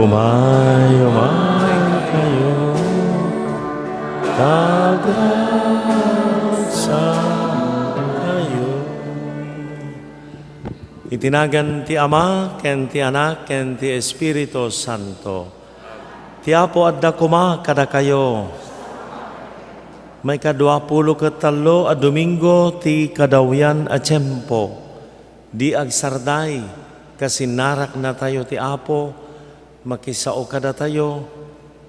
umay kayo, kagrasa kayo. Itinagan ti Ama, ken ti Anak, ken ti Espiritu Santo. Ti Apo adda kuma kada kayo. May ka-20 katalo a Domingo ti kadawyan a tiyempo. Di agsarday, kasi narak na tayo ti Apo, makisao kada tayo,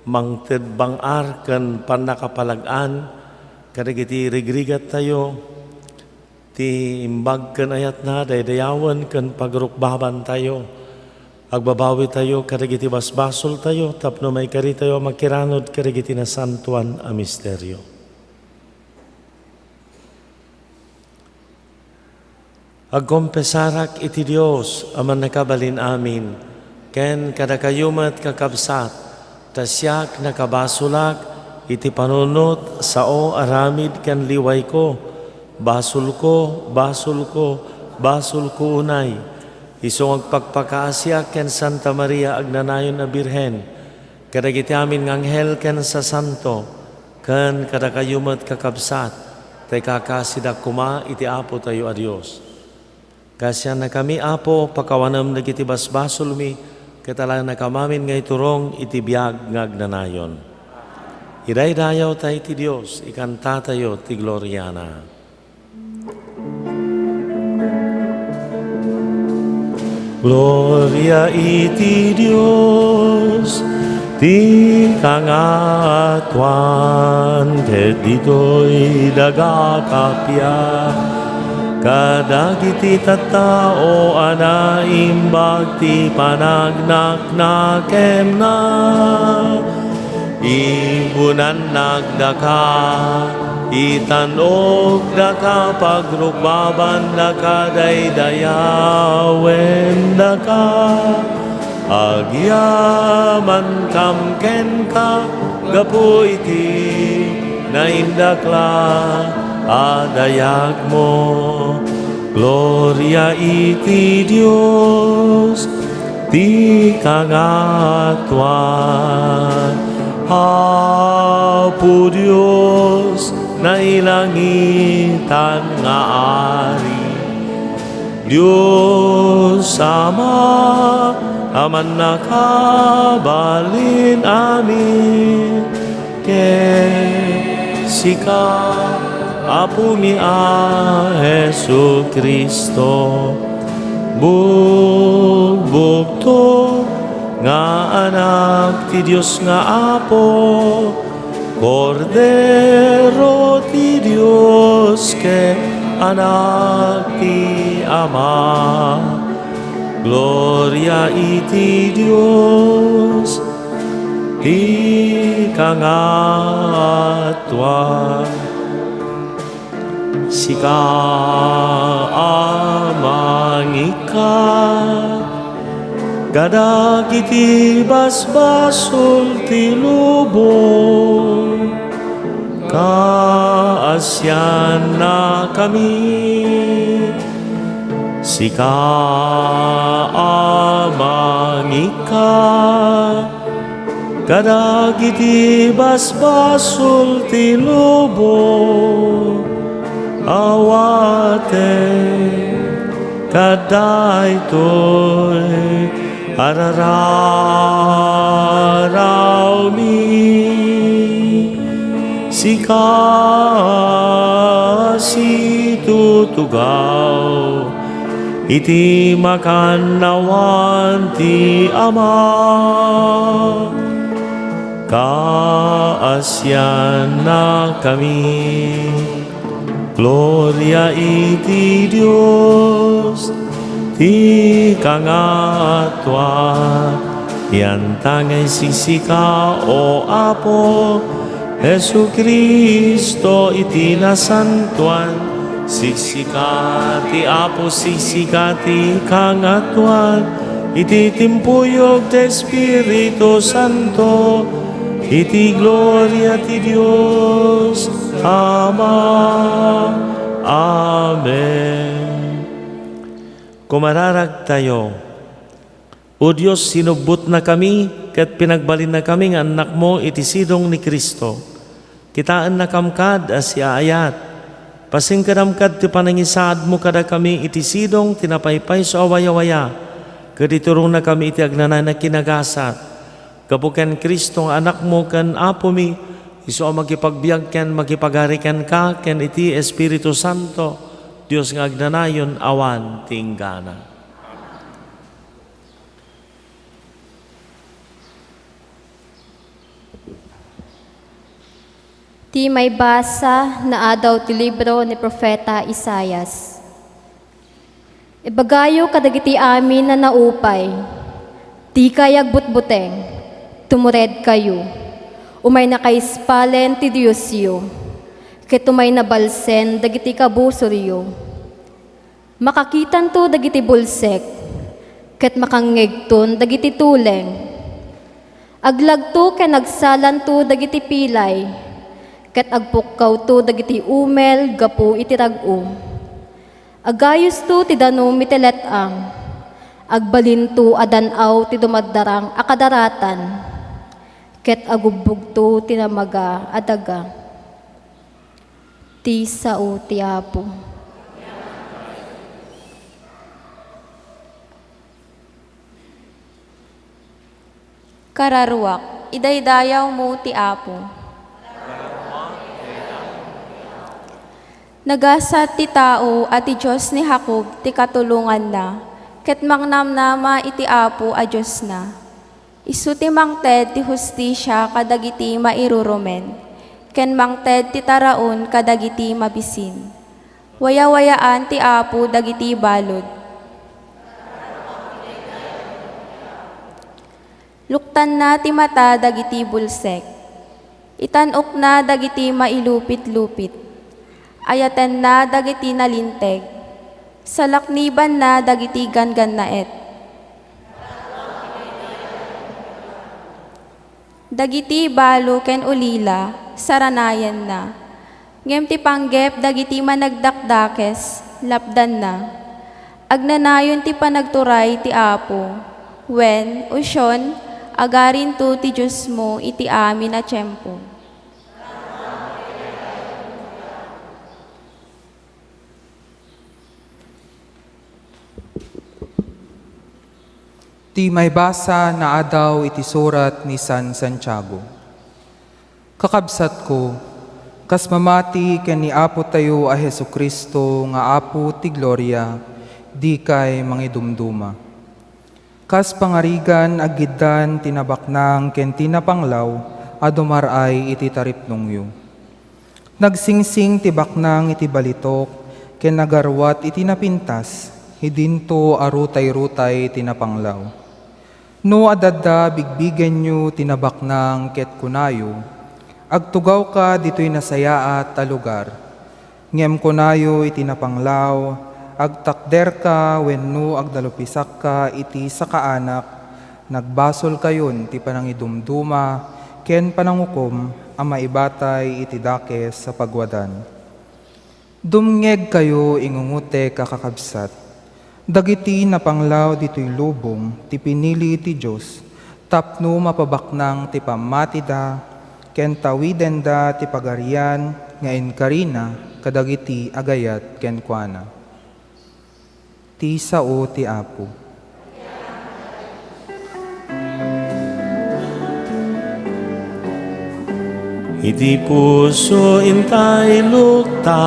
mangted bangar ken panakapalagan, kadagiti rigrigat tayo, ti imbag ken ayat na, daydayawan ken pagrukbaban tayo, agbabawi tayo, kadagiti basbasol tayo, tapno may kari tayo makiranod, kadagiti na santuan a misteryo. Agkompesarak iti Dios aman nakabalin amin, ken kada kayumat kakabsat, tasyak nakabasulak iti panunot sao aramid ken liway ko, basul ko unay, isong agpagpakaasya ken Santa Maria agnanayon na Birhen, kadagiti amin ng anghel ken sa santo, ken kada kayumat kakabsat, tay kakasidak kuma iti Apo tayo a Dios. Kasya na kami, Apo, pakawanam nagiti basbasol mi, katalang nakamamin ngay turong iti biyag ngagnanayon. Idaydayaw tayo ti Diyos, ikanta tayo ti Gloriana. Gloria iti Diyos, ti kangatuan, ket dito'y dagakapya, kadagiti tattao anaimbag ti panagnaknakem na, ibunan nagdaka, itanog daka pagrukbaban daka daydayawen daka, agyaman kamken ka gapu iti naindakla adayag mo. Gloria iti Dios, ti kangatuan, Apo Dios na ilangitan nga ari, Dios Ama aman nakabalin amin, ken sika Apo mi a Jesu Kristo, bugbugto nga anak ti Dios nga Apo, Kordero ti Dios ke anak ti Ama. Gloria iti Dios, ti kangatuan, sika amang ika, kadagiti basbasol ti lubong, kaasyan na kami, sika amang ika, kadagiti basbasol ti lubong, awate kadaytoy arararaw mi, sika situtugaw iti makanawan ti Ama, kaasyan na kami. Gloria iti Dios, ti kangatuan, yantangay sisika o Apo, Jesu Kristo iti nasantuan, sisika ti Apo, sisika ti kangatuan, iti timpuyog ti Espiritu Santo, iti gloria ti Dios Ama. Amen. Kumararag tayo. O Diyos, sinugbot na kami ket pinagbalin na kami nga anak mo iti sidong ni Kristo. Kitaan na kamkad as iaayat. Pasingkadamkad ti panangisaad mo kada kami iti sidong tinapaypay so awaya-waya. Kaditurong na kami iti agnanay na kinagasat. Kapuken Kristo nga anak mo kan apo mi, iso magipagbiag ken magipagari ken ka ken iti Espiritu Santo, Dios nga agnanayon awan tinggana. Ti may basa na adaw ti libro ni Propeta Isayas. Ibagayo kadagiti amin na naupay, ti kayag butbuteng, tumured kayo, umay na kaispalen ti Diyosyo, ket umay nabalsen dagiti kabusoryo. Makakitan to dagiti bulsek, ket makangegton dagiti tuleng. Aglagto ken nagsalan to dagiti pilay, ket agpukkaw to dagiti umel gapu iti rag-o. Agayos to ti danom iti letang, agbalin to adanaw ti dumaddarang akadaratan, ket agubbog to ti namaga adaga. Ti sao ti Apo. Kararwak, idaydayaw mo ti Apo. Nagasat ti tao at ti Diyos ni Jacob ti katulungan na, ket mangnamnama iti Apo a Diyos na. Isu ti mangted ti hustisya kadagiti mairurumen, ken mangted ti taraon kadagiti mabisin. Waya-wayaan ti Apo dagiti balod. Luktan na ti mata dagiti bulsek, itanok na dagiti mailupit-lupit. Ayaten na dagiti nalinteg, salakniban na dagiti gangannaet. Dagiti balo ken ulila, saranayan na. Ngem ti panggep dagiti managdakdakes, lapdan na. Agnanayon ti panagturay ti Apo, wen, usyon, agarin to ti Diyos mo iti amin na tiyempo. Ti may basa na adaw iti surat ni San Santiago. Kakabsat ko, kas mamati ken ni Apo tayo a Jesucristo nga Apo ti Gloria, di kay mangidumduma. Kas pangarigan agiddan tinabaknang ken tinapanglaw a dumaray iti taripnongyo. Nagsingsing ti baknang iti balitok ken nagarwat iti napintas, hidinto arutay-rutay tinapanglaw. No adada bigbigen nyo tinabaknang ket kunayo, agtugaw ka dito'y nasayaat a lugar. Ngem kunayo iti napanglaw, agtakder ka wenno agdalupisak ka iti sakaanak, nagbasol kayon ti panangidumduma, ken panangukom ang maibatay iti dakes sa pagwadan. Dumngeg kayo ingungute kakakabsat, dagiti napanglaw dito'y lubong, ti pinili ti Diyos, tapno mapabaknang ti pamatida, ken tawiden da ti pagarian, nga inkarina, kadagiti agayat ken kuana. Ti sao ti Apo. Iti puso intay lukta,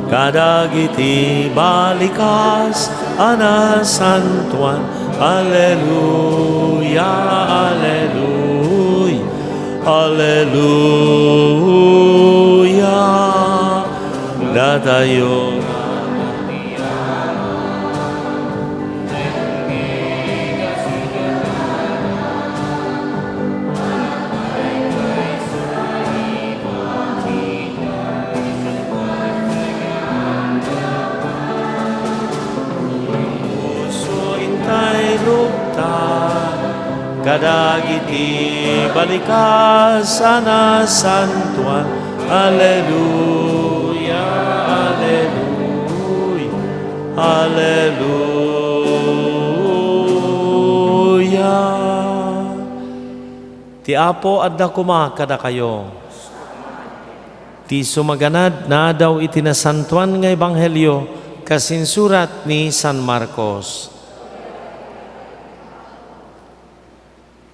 kadagiti balikas ana santuan. Alleluia, alleluia, alleluia. Datayo kadagiti balikas ana santuan. Alleluia, alleluia, alleluia. Ti Apo adda kuma kada kayo. Ti sumaganad na daw itinasantuan nga Ebanghelyo kasinsurat ni San Marcos.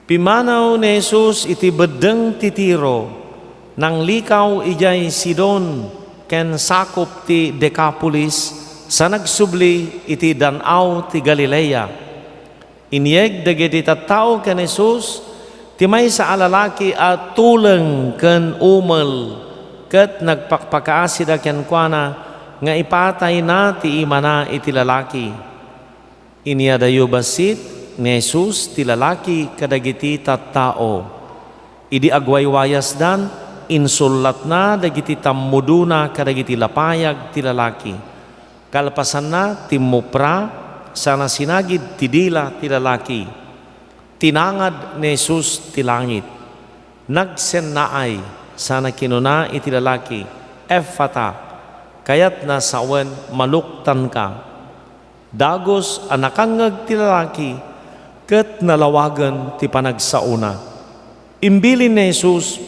Pimanaw ni Jesus iti beddeng ti Tiro, nang likaw ijay Sidon, ken sakop ti Decapolis, sa nagsubli iti danaw ti Galilea. Inyeg dagiti tattao ken Jesus, ti maysa a lalaki at tuleng ken umel, ket nagpakpakaasida ken kuana, nga ipatay na ti imana iti lalaki. Inyadayo basit ni Jesus ti lalaki kadagiti tattao. Idi agwaywayas dan, insulat na dagiti tammuduna kadagiti lapayag ti lalaki. Kalpasan na timupra sana sinagid ti dila ti lalaki. Tinangad ni Jesus ti langit. Nagsennaay sana kinuna iti lalaki. Ephata, kayat na sawen maluktan ka. Dagos anakangag ti lalaki, ket nalawagan ti panagsauna. Imbilin ni Jesus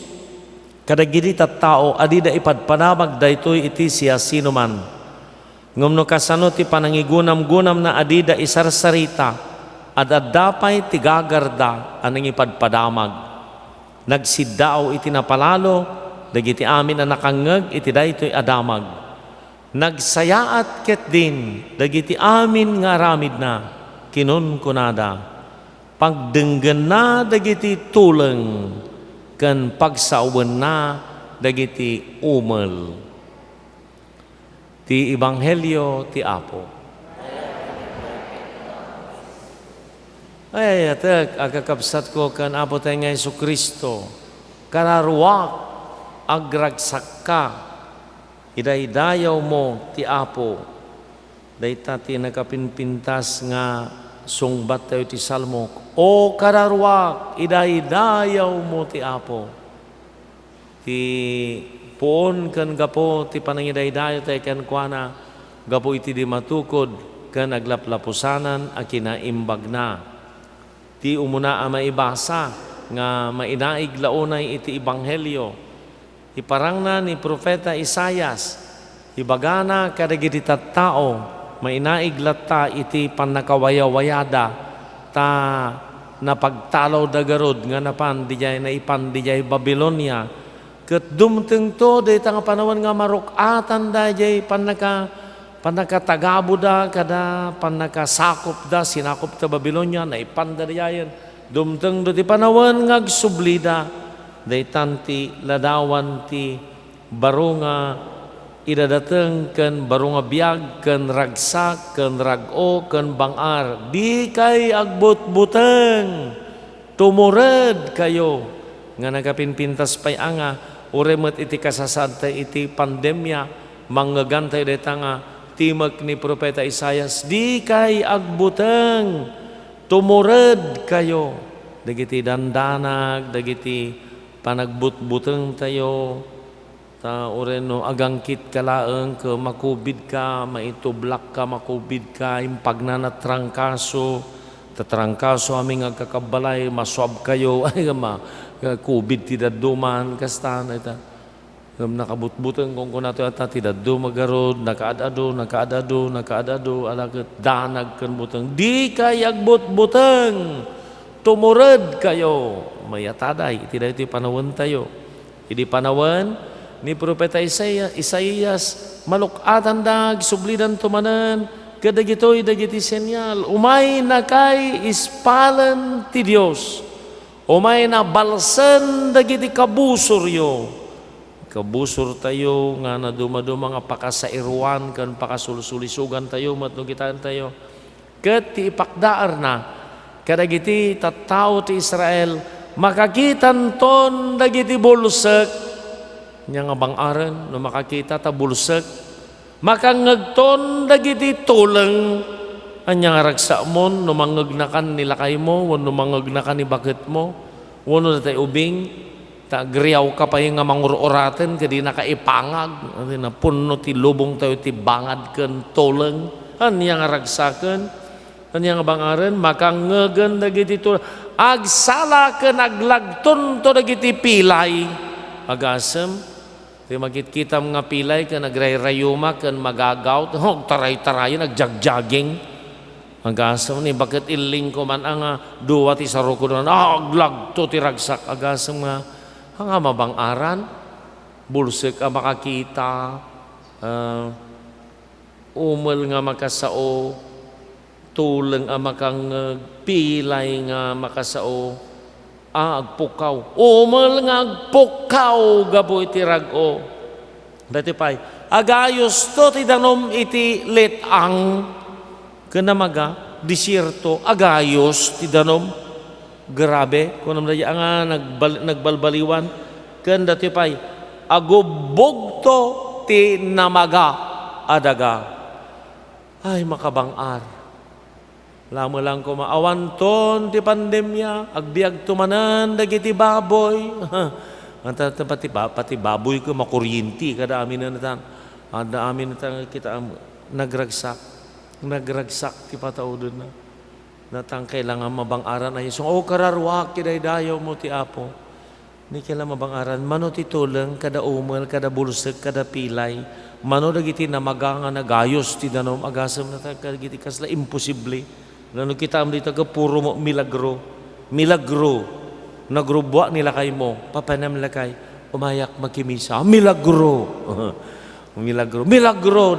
kadagiti tattao adida ipadpanamag daytoy iti siya sinuman. Ngumno kasano ti panangigunam-gunam na adida isarsarita at addapay ti gagarda anang ipadpadamag. Nagsiddao iti napalalo dagiti amin na nakangeg iti daytoy adamag. Nagsayaat ket din dagiti amin nga aramid na kinun kunada. Pagdenggen na dagiti tuleng ken pagsauwen na dagiti umel. Ti Ebanghelyo ti Apo. Ay atek agakabsat ko ken Apo tayo nga Jesucristo, kararuak agragsak ka, idaydayaw mo ti Apo. Dayta ti nakapinpintas nga sungbat tayo ti salmo, o kararuak, idaydayaw mo ti Apo. Ti puon kan gapo, ti panangidaydayaw tayo kan kuana, gapo iti di matukod, kan aglaplapusanan, a kinaimbag na. Ti umuna a maibasa, nga mainaig launay iti Ebanghelyo. Iparang na ni Propeta Isayas, ibagana kadagiti tattao, mainaiglatta iti panakawayawayada ta napagtalaw dagarod nga napan dijay na ipan dijay Babylonia ket dumteng to dayta nga panawan nga marukatan dayjay panakatagabuda kada panakasakop da sinakop ta Babylonia na ipan dayayen dumteng do ti panawan nga agsublida daytan ti ladawan ti baro nga idadateng ken barunga biag ken ragsak ken rago ken bangar di kay agbut-buteng tumured kayo nga nagapinpintas pay anga uremet iti kasasad iti pandemya manggagantay deta nga timek ni Propeta Isayas di kay agbuteng tumured kayo dagiti dandanag dagiti panagbut-buteng tayo ta oreno agangkit ka laeng ke makubid ka maitublak ka makubid ka impagna na trangkaso tatrangkaso aming agkakabalay maswab kayo ay ma kubid ti dadduman kasta na ita nakabutbuteng kung kunato ata ti daddu magarod nakaadado alaket danag ken buteng di kay agbut-buteng tumured kayo mayataday iti daytoy panawen tayo idi panawen ni Propeta Isaias malukatan dag sublidan tumanen kadagitoy dagiti senyal umay na kay ispalan ti Dios umay na balsen dagiti kabusor kabusor tayo nga na dumaduma nga pakasairuan kan pakasulsulisugan tayo matnugitan tayo ket ti ipakdaar na kadagiti tattao ti Israel makakitan ton dagiti bulsek nya nga bang-aren no makakita ta bulsek makangagton dagiti tuleng anya nga ragsamon no mangagnakan nilakay mo wenno mangagnakan ni bakit mo wenno datay ubing ta griyaw ka pa nga mangururaten kadi nakaipangag na punno ti lubong tayo ti bangad ken tuleng anya nga ragsaken anya nga bang-aren makangegen dagiti tuleng agsala ken aglagton to dagiti pilay agasem ti makit-kita mga pilay ken nagrayrayuma ken magagaw taray-tarayon nagjagjaging agasem ni bakit iling ko man ang duwa ti saruko don aglagto ti ragsak agasem nga nga mabangaran bulsek a makakita umel nga makasao tuleng a makang pilay nga makasao agpukaw umel nga agpukaw gabo iti rag-o dati pay agayos to ti danom iti letang kenamaga disyerto agayos ti danom grabe kunam daya nga nagbalbaliwan ken dati pay agubog to ti namaga adaga ay makabangar lamo lang ko maawanton ti pandemya agbiag tumanan dagiti baboy pati baboy ko makuryenti kada amin na natan ada amin na kita nagragsak ti pataudon na natang kailangan mabangaran ay so kararwak kiday dayaw mo ti Apo ni kailangan mabangaran mano ti tuleng kada umel kada bulsek kada pilay mano dagiti namaga nga nagayos ti danom agasem na dagiti kasla imposible nano kita am dito ka puro mo milagro nagrubwa nila kay mo papanam nila kay umayak makimisa milagro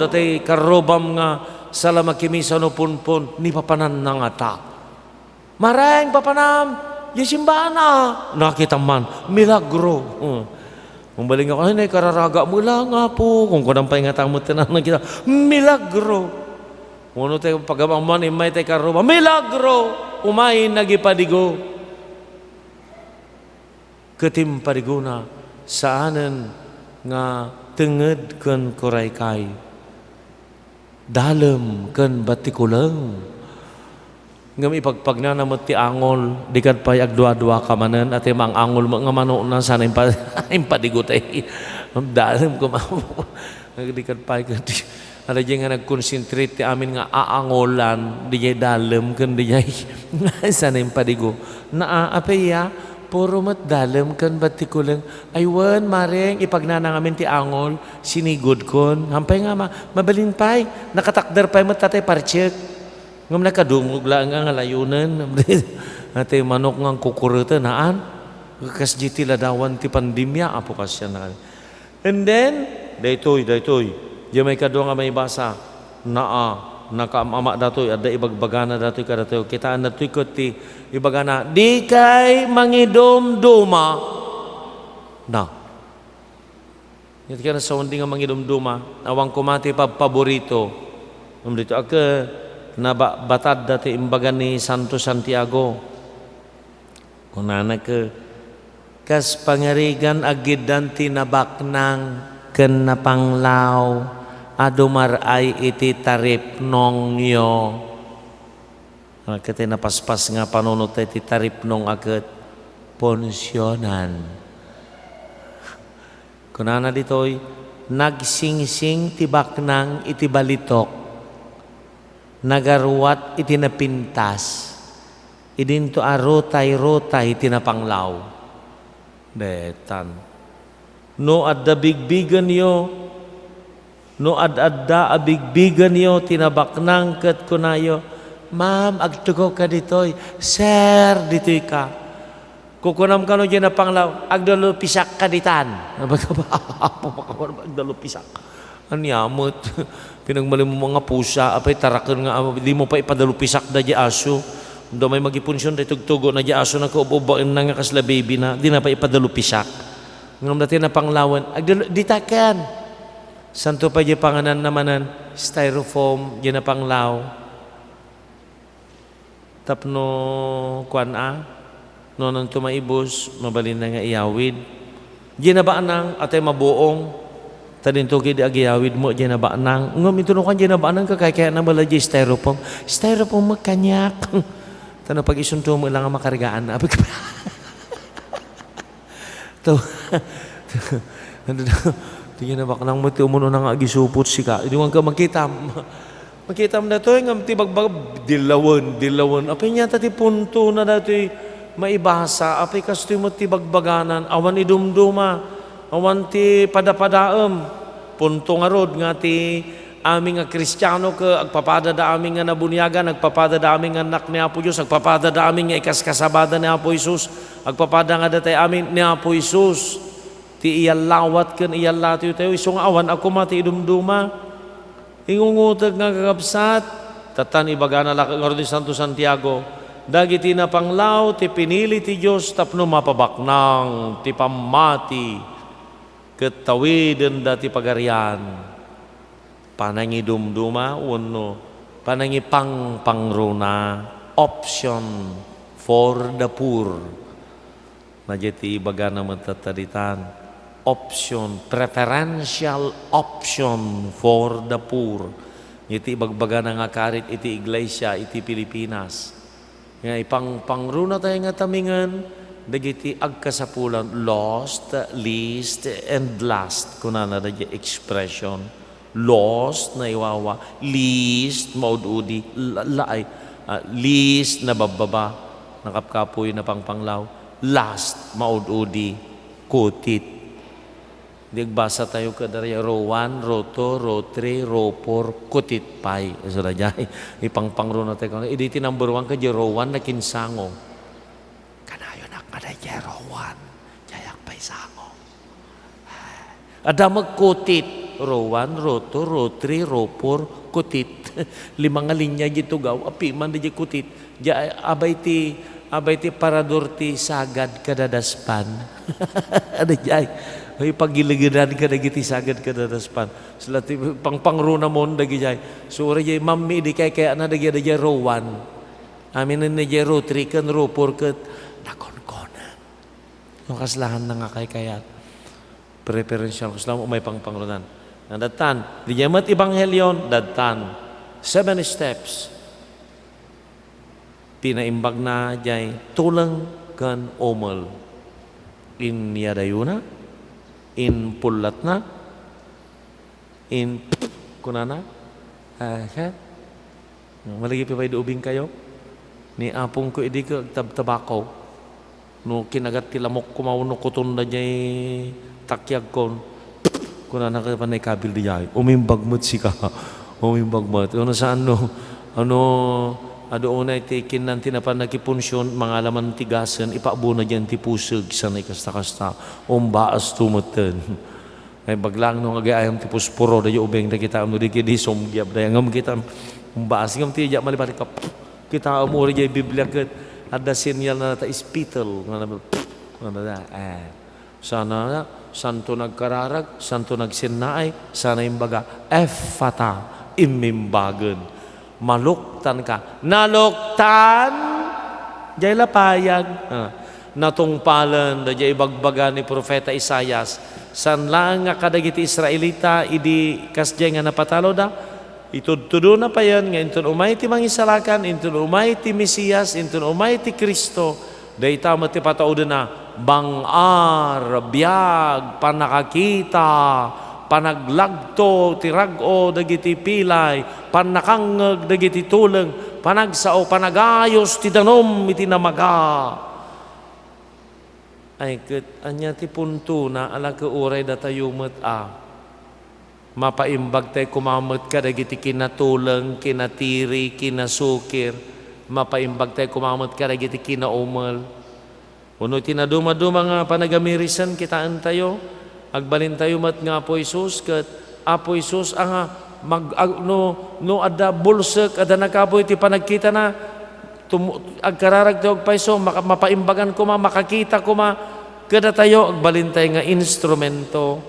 dati karobam nga sala makimisa no punpun ni papanan na nga ta mareng papanam yesimbana nakita man milagro umbaling ako ay kararaga mo lang nga po kung kunang paingatang mo tinan kita milagro uno tayo pagamang man imay tayo karoba milagro umay nagipadigo ketimpadigo na saanan nga tenged ken koray kay dalem ken batikulang ngam ipagpagna na ti angol dikat pay agdua-dua ka manen at mang angol mo nga mano na sana impadigo tay dalem ko dikat pay ada yang nag-concentrate ti amin nga aangolan dijay dalem ken dijay sana impadigo na apaya puro mat dalem ken batikulang aywan mareng ipagnanang amin ti angol sinigod kon hampay nga mabalin pay nakatakder pay mat tatay parchek ngam nakadungog lang nga layunan ate manok nga kukurutan naan kas jiti ladawan ti pandemya apo kasya na and then daytoy di may kadwa nga may basa nakaamama datoy ada ibagbagana datoy kadatoy kitaan datoy ket ti ibagana di kay mangidumduma na iti kana sa undi nga mangidumduma awang kumati paborito dito ake nabatad dati imbagan ni Santo Santiago kunana ke kas pangarigan agidan tinabaknang ken napanglaw adumar ay iti tarip nong yo kati napaspas nga panunot iti tarip nong aket ponsyonan kunana ditoy nagsingsing tibaknang iti balitok nagaruwat iti napintas idinto arotay-rotay iti napanglaw detan no adda bigbigan yo no adda abigbigan yo tinabaknang ket kunayo ma'am agtugo ka ditoy sir ditoy ka kukunam kano dyan na panglaw agdalo pisak ka ditan agdalo pisak anyamot pinagmali mo mga pusa apay tarakan nga di mo pa ipadalo pisak da di aso do may magipunsyon da tugtugo na di aso na kaubobain na nga kasla baby na di na pa ipadalo pisak ngam dati na panglawan agdalo ditakan santo pa di panganan namanan styrofoam di na panglaw tapno kuan no nang tumaibos mabalin na nga iyawid di na ba nang atay mabuong tadin to gid agiyawid mo diyan na ba nang ngom ito no kan diyan na ba nang kaya na bala di styrofoam makanyak tano pag isunto mo lang ang makargaan abi ka to diyan na ba nang mo ti umuno nang agisupot sika di man ka makita mo na to ngam ti bagbag dilawan apay nya ti punto na dati maibasa, apay kastoy mo ti bagbaganan, awan idumduma, awan ti padapadaem, punto nga rod nga ti aming nga Kristiyano ka agpapada da aming nga nabunyagan, agpapada da aming nga anak ni Apo Diyos, agpapada da aming nga ikaskasabada ni Apo Isus, agpapada nga datay amin ni Apo Isus, ti iyalawat ken iyalati tayo, iso nga awan ako mati idumduma, ingungutag nga kakabsat, tatan ibagana lakang Orden Santo Santiago, dagiti na panglaw, ti pinili ti Diyos, tapno mapabaknang, ti pamati, katawiden dati pagarian, panangi dumduma, uno, panangi pangruna, option for the poor. Najeti ibaga na matataditan, option, preferential option for the poor. Iti ibagbaga na nga karit iti iglesia, iti Pilipinas. Nga pangruna tayo nga tamingan, dagiti agkasapulan, lost, least, and last. Kunana na di expression. Lost na iwawa, least maududi, least na bababa, nakapkapoy na pangpanglaw, last maududi, kutit. Digbasa tayo kadarya, row 1, row 2, row 3, row 4, kutit pay. So na dyan, ipangpangro na tayo. Iditi number 1 ka dyan, row 1 na kinsango. Kanayo na kadaya, row 1, jayak pay sango. Ada magkutit. Row 1, row 2, row 3, row 4, kutit. 5 nga linya dito gaw, api man di kutit. Abay ti parador ti sagad kadadaspan. Ada jay. Ay pagiligiran ka dagi ti sagad kadadaspan. Sila ti pangpangruna mon dagi jay. Sura jay mammi di kaya na dagi jay row 1. Amin na jay row 3 kan row 4 ket nakonkonan. Ang kaslahan na nga kayat. Preferential kuslam umay pangpangrunan. Datan, di jamat Ebanghelyon, datan, 7 steps. Pinaimbag na jay tulang kan omel. In yadayuna, in pulat na, in kunana, malagi pa ubing kayo, ni apong ko idi ka tabako, no kinagat tilamok kumauno kuton na jay takyag kon, kuna na ka panay kabil di jay, umimbag mo't sika, umimbag mo't. Ano saan no, adoon ay tikin ng tinapan nakipunsyon, mga laman tigasan, ipaabo na dyan ti pusog, sanay kasta-kasta, umbaas tumutan. Ay baglang nung agayam ti puspuro, dayo ubeng na kita, di kidi somgyab, daya ngam kita, umbaas, ngam ti jay malibalik ka, kita umuri jay Biblia kat, ada sinyal na nata ispital, sana santo nagkararag, santo nagsinnaay, sana imbaga, efata, imimbagan, maluktan ka, naluktan, jay lapayag, natungpalan, da jay bagbaga ni Propeta Isayas, san lang nga kadagiti Israelita, idi kasjay nga napatalo da, itudtudo na pa yan, nga intun umay ti mangisalakan, intun umay ti Mesiyas, intun umay ti Kristo, da itama ti pataudan na, bangar, biyag, panakakita, panaglagto, tirago, dagiti pilay, panakangag, dagiti tuleng, panagsao, panagayos, ti danom, iti namaga. Ay, anya ti punto na, ala ka uray da tayo mapaimbag tayo kumamot ka, dagiti kinatuleng, kinatiri, kinasukir, mapaimbag tayo kumamot ka, dagiti kinaumal. Uno tinaduma-duma nga panagamirisan kitaan tayo, agbalin tayo mat nga Apo Isus, kat Apo Isus ang no ada bulsek, ada nakapoy ti panagkita na, agkararag tayo agpaiso, mapaimbagan ko makakita ko kada tayo, agbalin tayo nga instrumento,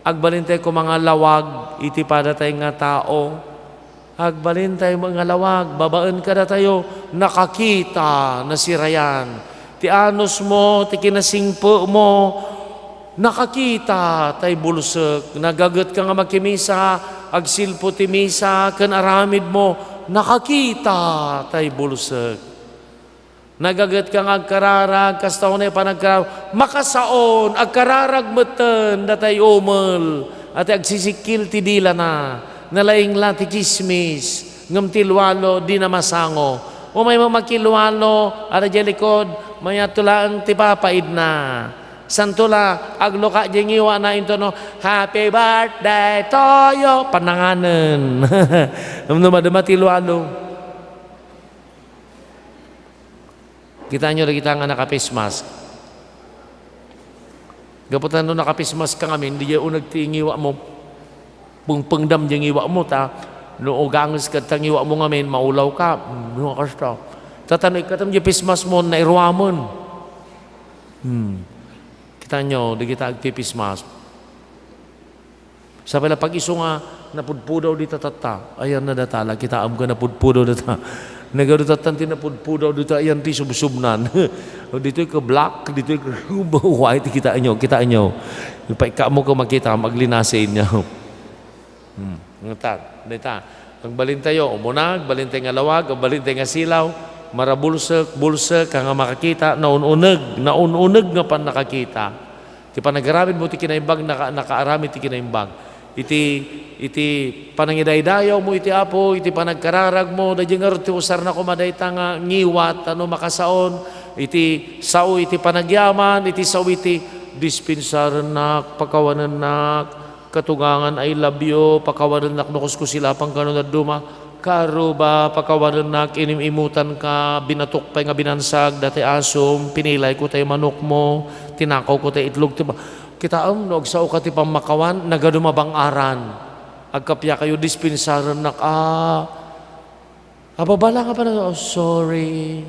agbalin tayo ko mga lawag, iti pada tayo nga tao, agbalin tayo mga lawag, babaan kada tayo, nakakita na sirayan, ti anos mo, ti kinasingpo mo, nakakita tay bulsek, nagagat ka nga makimisa, agsilpo ti misa, kan aramid mo, nakakita tay bulsek. Nagagat ka nga agkararag, kastaw na panagkararag, makasaon, agkararag meten, datay umel, at agsisikil ti dila na, nalaing la ti chismis, ngam tilwalo, di na masango, O may makilualo, ara dyan likod, may tulang tipapaid na. Santula, agloka dyan iwa na ito no, happy birthday to you, pananganan. Naman tilualo. Kita nyo na kita nga naka-face mask. Gaputan no naka-face mask ka ngamin, hindi dyan nagtingiwa mo, pungpengdam dyan iwa mo ta, no gangas ka tangiwa mo ngamin, maulaw ka, no kasta. Tatanoy ka tam dyan face mask mo, na irwamon. Kita nyo, di kita agpipis mask. Sabi na, pag iso nga, napudpudaw di tatata. Ayan na datala, kita am ka napudpudaw data. Nagarutatan ti napudpudaw dita, ayan ti subsubnan. Dito ka black, dito ka white, kita nyo. Paika mo ka makita, maglinasin nyo. Ngatat, dita. Ang balintayo, umunag, balintay nga lawag, ang balintay nga silaw, marabulsek, ka nga makakita, naununag nga pan nakakita. Ti panagaramid mo ti kinaimbag, nakaaramid ti kinaimbag. Iti panangidaydayaw mo iti apo, iti panagkararag mo, dadya nga ti usar na kumadayta nga ngiwat, makasaon, iti sao iti panagyaman, iti sao iti dispensaran nak, pakawanan nak, katugangan I love you, pakawanan nak, nukos ko sila pang kanon na duma, karuba, pakawanan nak, inimimutan ka, binatok pa nga binansag, dati asom, pinilay ko tayo manok mo, tinakaw ko tayo itlog, kita nagsao ka ti pamakawan, nagadumabang aran, agkapya kayo dispensaran nak, ababala ka pa na, oh, sorry,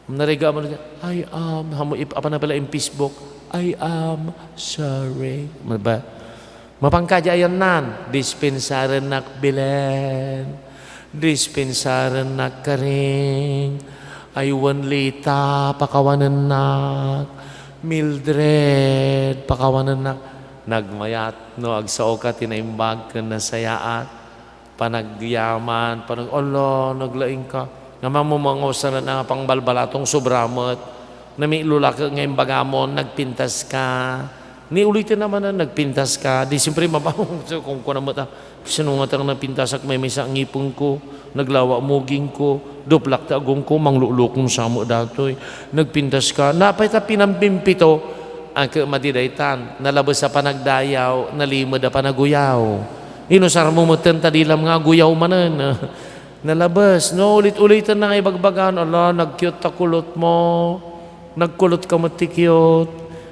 nariga mo na, I am, apa na pala yung Facebook, I am sorry, mapangkadya yan nan, dispensaran nak bilen, dispensaran nak karing, aywan lita, pakawanan nak, Mildred, pakawanan nak, nagmayat, no, agsao ka, tinaimbag ka na sayaat, panagyaman, naglaing ka, nga mamumangosan na pangbalbalatong sobramot, na may lulak ngayon bagamon, nagpintas ka, ni ulitin naman na nagpintas ka, di siyempre mabawang, so, kung ko naman, sinungat ang napintasak, may misa ang ngipong ko, naglawa muging ko, duplak tagong ko, manglulukong sa mo datoy, nagpintas ka, napay ta pinampimpito, ang madidaytan, nalabas sa panagdayaw, nalimod na panaguyaw, inusar mo mutan tadilam nga guyaw manan, nalabas, no, ulit-ulitan na nga ibagbagan, ala, nag-cute takulot mo, nagkulot ka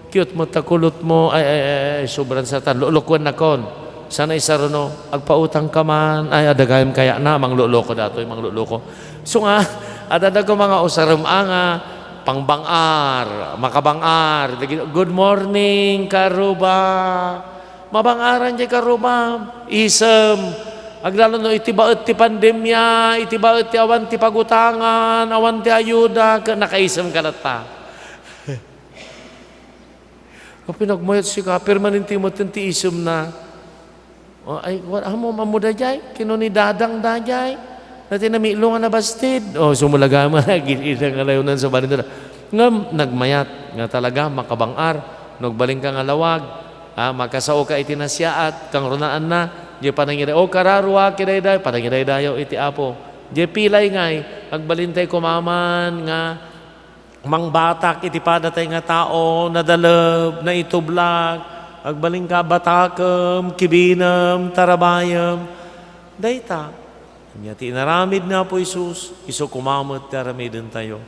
cute mo takulot mo, ay, sobrang satan, lulukwan na kon, sana isaruno, agpautang ka man, ay adagayam kaya na, mangluloko datoy, mangluloko. So nga, adadag ko mga usaram anga, pangbangar, makabangar, good morning, karuba, mabangaran dyan karuba, isem, aglalo no, itibaot ti pandemya, itibaot ti awan ti pagutangan, awan ti ayuda, nakaisem ka na ta. Pinagmayat si ka, permanente mo ti isem na, ay, mo mamuda jay, kinuni dadang da jay, natin namilungan na bastid. Sumulaga mo, ginidang alayunan sa balintara. Nga, nagmayat, nga talaga, makabangar, nagbaling ka nga lawag, makasao ka itinasyaat, kang runaan na, di panangiray, kararwa, kirayday, panangiraydayo, iti apo. Di pilay ngay, agbalintay kumaman, nga, mang batak, iti padatay nga tao, nadalab, na itublag, agbaling ka batakam, kibinam, tarabayam, dayta. Nya tinaramid na po Isus, iso kumamot taramidin tayo.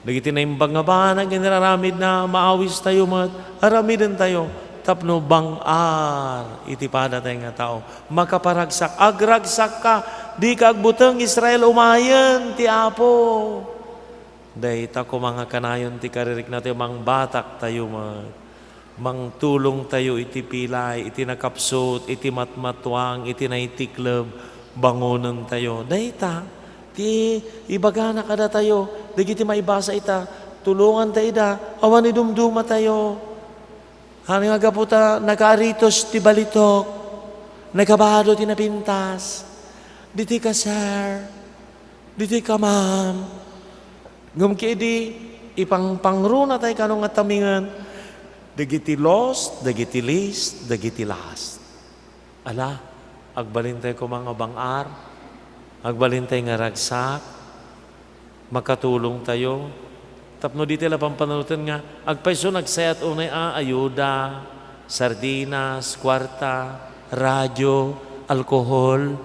Nagiti na imbang nga ba, naginaramid na maawis tayo mat, aramidin tayo. Tapno bangar, iti padatay nga tao. Makaparagsak, agragsak ka, di ka agbutang Israel umayan, ti Apo. Dayta ko mga kanayon, ti karirik natin, mang batak tayo mat. Mang tulong tayo iti pilay, iti nakapsot, iti matmatwang, iti naitiklab, bangonan tayo. Dayta, ti ibagana kada tayo, dagiti maibasa ita, tulungan tayo da, awan ni dumduma tayo. Ano nga gaputa, nakaaritos ti balitok, nagabado ti napintas, diti ka sir, diti ka ma'am, ngumki di, ipangpangruna tayo kanong atamingan, dagiti lost, dagiti least, dagiti last. Ala, agbalintay ko mga bangar, agbalintay nga ragsak, makatulong tayo. Tapno di tila pampanunutan nga, agpaiso nagsayat unay ayuda, sardinas, kwarta, radyo, alkohol,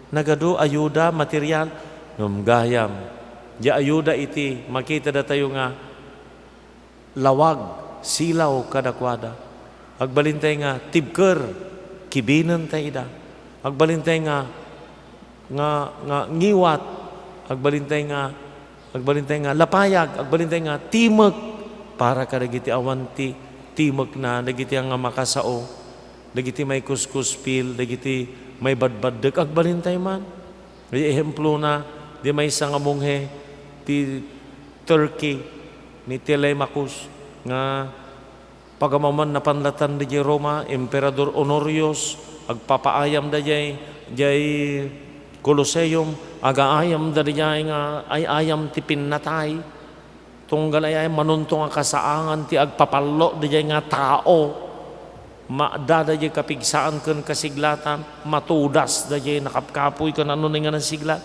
nagado ayuda, material, gayam. Di ayuda iti, makita da tayo nga, lawag, silaw kadakwada. Agbalintay nga, tibker, kibinan tayo da. Agbalintay nga ngiwat, agbalintay nga lapayag, agbalintay nga timok, para kadagiti awanti, timok na, dagiti nga makasao, dagiti may kuskuspil, dagiti may badbaddek, agbalintay man. Di ehemplo na, di may isang amunghe, ti Turkey, ni Telemachus, nga pagamaman na panlatan di Roma, Emperador Honorius, agpapaayam da jay Colosseum, agaayam da jay nga ay ayam ti pinnatay, tunggal ay manuntong ang kasaangan ti agpapallo da jay nga tao, maadada jay kapigsaan kan kasiglatan, matudas da jay nakapkapoy kan ano nga ng siglat.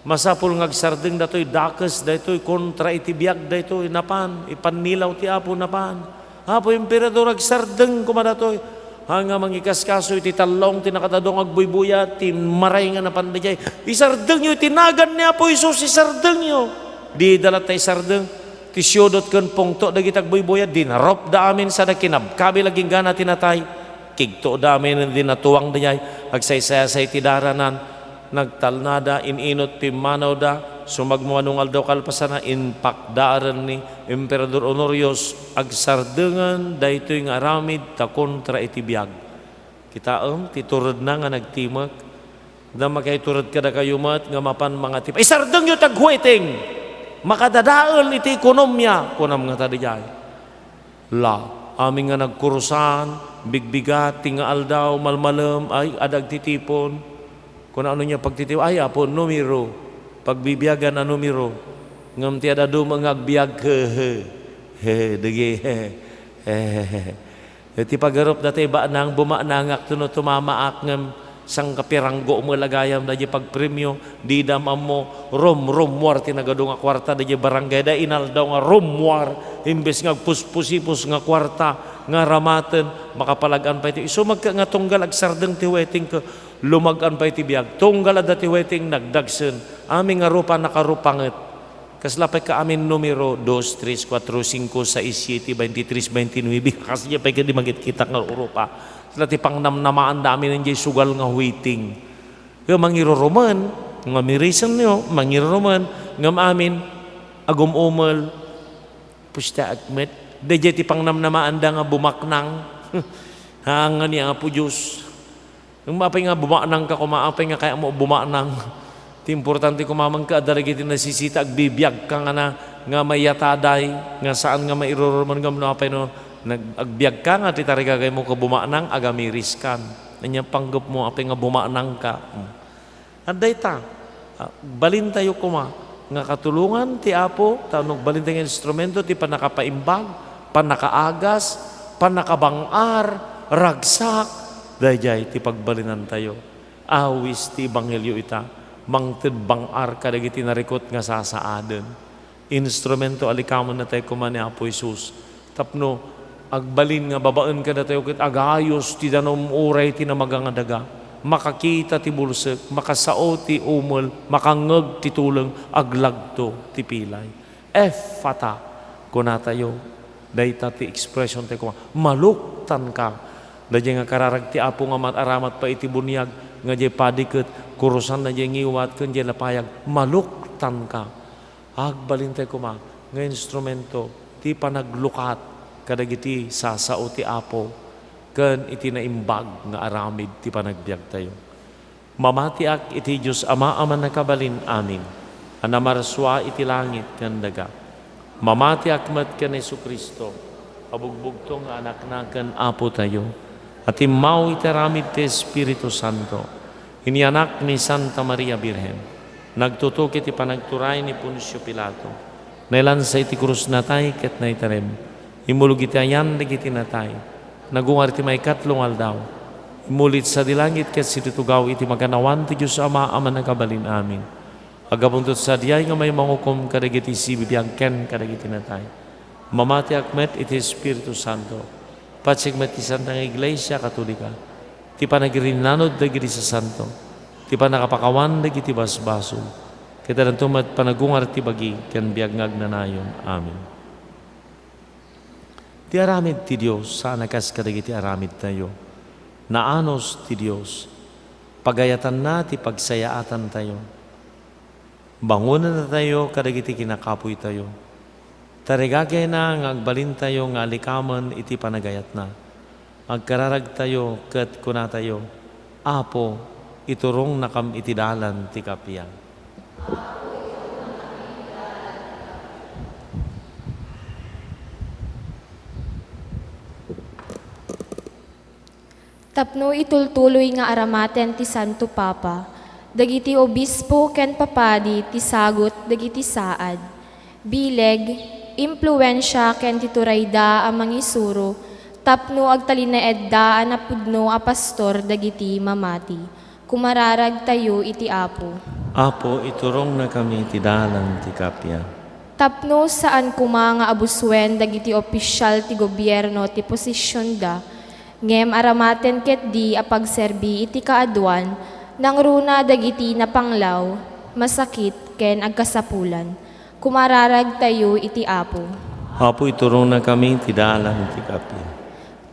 Masapul ngagsardeng datoy dakes datoy kontra itibiyag datoy napan ipannilaw ti apo napan. Apo emperador agsardeng kumadatoy hanga mangikaskaso iti talong ti nakatadong agbuybuya ti maray nga napan dayay. Isardeng yo tinagan ni Apo Isus isardeng yo. Di dalat tay sardeng ti siyodot ken pungto dagiti agbuybuya dinarop da amin sa dakinabkabi laging gana tinatay. Kigto da amin dinatuwang dayay agsaysay ti daranan nagtalnada ininot pimanaw da sumagmuanungal daw kalpasana inpakdaaran ni Emperador Honorius agsardengan daytoy nga aramid ta kontra itibiyag. Kitaem titurod na nga nagtimak da makaiturod kada kayumat nga mapan mga tip. Isardeng yu taghueting makadadaol iti ekonomya kunam nga tadijay. La aming nga nagkurusan bigbigat tingaal daw malmalem ay adag titipon kun ano niya pagtitiw ay apo numero pagbibiyagan na numero ngam tiada do mangagbiag he degi ti pagarop dati ba nang bumanangak tuno tumamaak ngam sang kapiranggo mo lagayam daji pagpremyo di damam mo rom war tinagadong nga kwarta daji barangay da inal daw nga rom war imbes nga puspusipus nga kwarta nga ramaten makapalagan pa ito iso magka nga tunggal agsardeng ti weting ka lumagan pa iti biyag. Tunggal at dati weting nagdagsen. Aming nga rupa nakarupanget. Kaslapay ka amin numero 2, 3, 4, 5, 6, 7, 23, 29. Kasi niya pa di magit kita nga rupa. Sila ti pangnamnamaan dami ng jay sugal nga waiting. Kaya mangiruruman, nga mirisan niyo, mangiruruman, nga amin, agumumel, pusta akmet. Daya ti pangnamnamaan da nga bumaknang. Hangan niya nga po Diyos. Yung mapay nga bumaknang ka, kumaapay nga kaya mo bumaknang. Ti importante kumamang ka, daragiti nasisita, agbibiyag ka nga may yataday, nga saan nga mairuruman nga mapay no, agbiag ka nga, titarigagay mo ka bumaknang, agamiris kan. Nanya panggap mo, apay nga bumaknang ka. Aday ta, balin tayo kuma, nga katulungan ti Apo, tanong balin tayo instrumento, ti panakapaimbag, panakaagas, panakabangar, ragsak, dayjay ti pagbalinan tayo. Awis ti Ebanghelyo ita, mangted bangar kadagiti narikot nga sasaaden. Instrumento alikamon na tayo kuman ni Apo Isus. Tapno, agbalin nga babaen ka na tayo kit agayos ti danom uray ti namagang daga. Makakita ti bulsek, makasao ti umol, makangeg ti tuleng, aglagto ti pilay. Fata, kuna tayo, dayta ti expression tayo kuman, maluktan ka. Dahil nga kararag ti Apo nga mataramat pa iti bunyag nga jay padiket kurusan na jay ngiwat kun jay lapayag maluktan ka agbalin tayo kuma nga instrumento ti panaglukat kadagiti sasao ti Apo ken iti naimbag nga aramid ti panagbiag tayo. Mamatiak iti Diyos Ama aman nakabalin amin anamarswa iti langit ken daga mamatiak met ken Jesucristo abugbugtong nga anak na ken Apo tayo at imaw itaramid ti Espiritu Santo, inianak ni Santa Maria Birhen, nagtutok iti panagturay ni Poncio Pilato, nailansa iti krus natay ket naitarem, imulog iti ayan dagiti natay, nagungar iti may katlong aldaw, imulit sa dilangit ket situtugaw iti maganawan ti Diyos Ama aman nagabalin amin. Agabuntot sa diyay nga may mangukom kadagiti si bibiyangken kadagiti natay. Mamati akmet iti Espiritu Santo. Patsigmet ti Santang Iglesia Katolika. Ti panagirinanod dagiti sa Santo. Ti panakapakawan dagiti basbaso. Kita nantumat panagungar ti bagi ken biag ngagnanayon. Amen. Ti aramid ti Dios sa anakas kadagiti aramid tayo. Naanos ti Dios. Pagayatan na ti pagsayaatan tayo. Bangunan na tayo kadagiti kinakapoy tayo. Tarigagay na nga agbalin tayo nga alikaman iti panagayat na. Agkararag tayo ket kuna tayo. Apo, iturong nakam iti dalan ti kapia. Tapno itultuloy nga aramaten ti Santo Papa, dagiti obispo ken papadi ti sagot dagiti saad. Bileg, impluensya ken titurayda a mangisuro, tapno agtalinaedda a napudno a pastor dagiti mamati. Kumararag tayo iti Apo. Apo, iturong na kami ti dalan ti kapia. Tapno saan kuma nga abuswen dagiti opisyal ti gobyerno ti posisyon da, ngem aramaten ket di a pagserbi iti kaadwan, nang runa dagiti napanglaw, masakit ken agkasapulan. Kumararag tayo iti Apo. Apo, iturong na kami ti dalan ti kapia.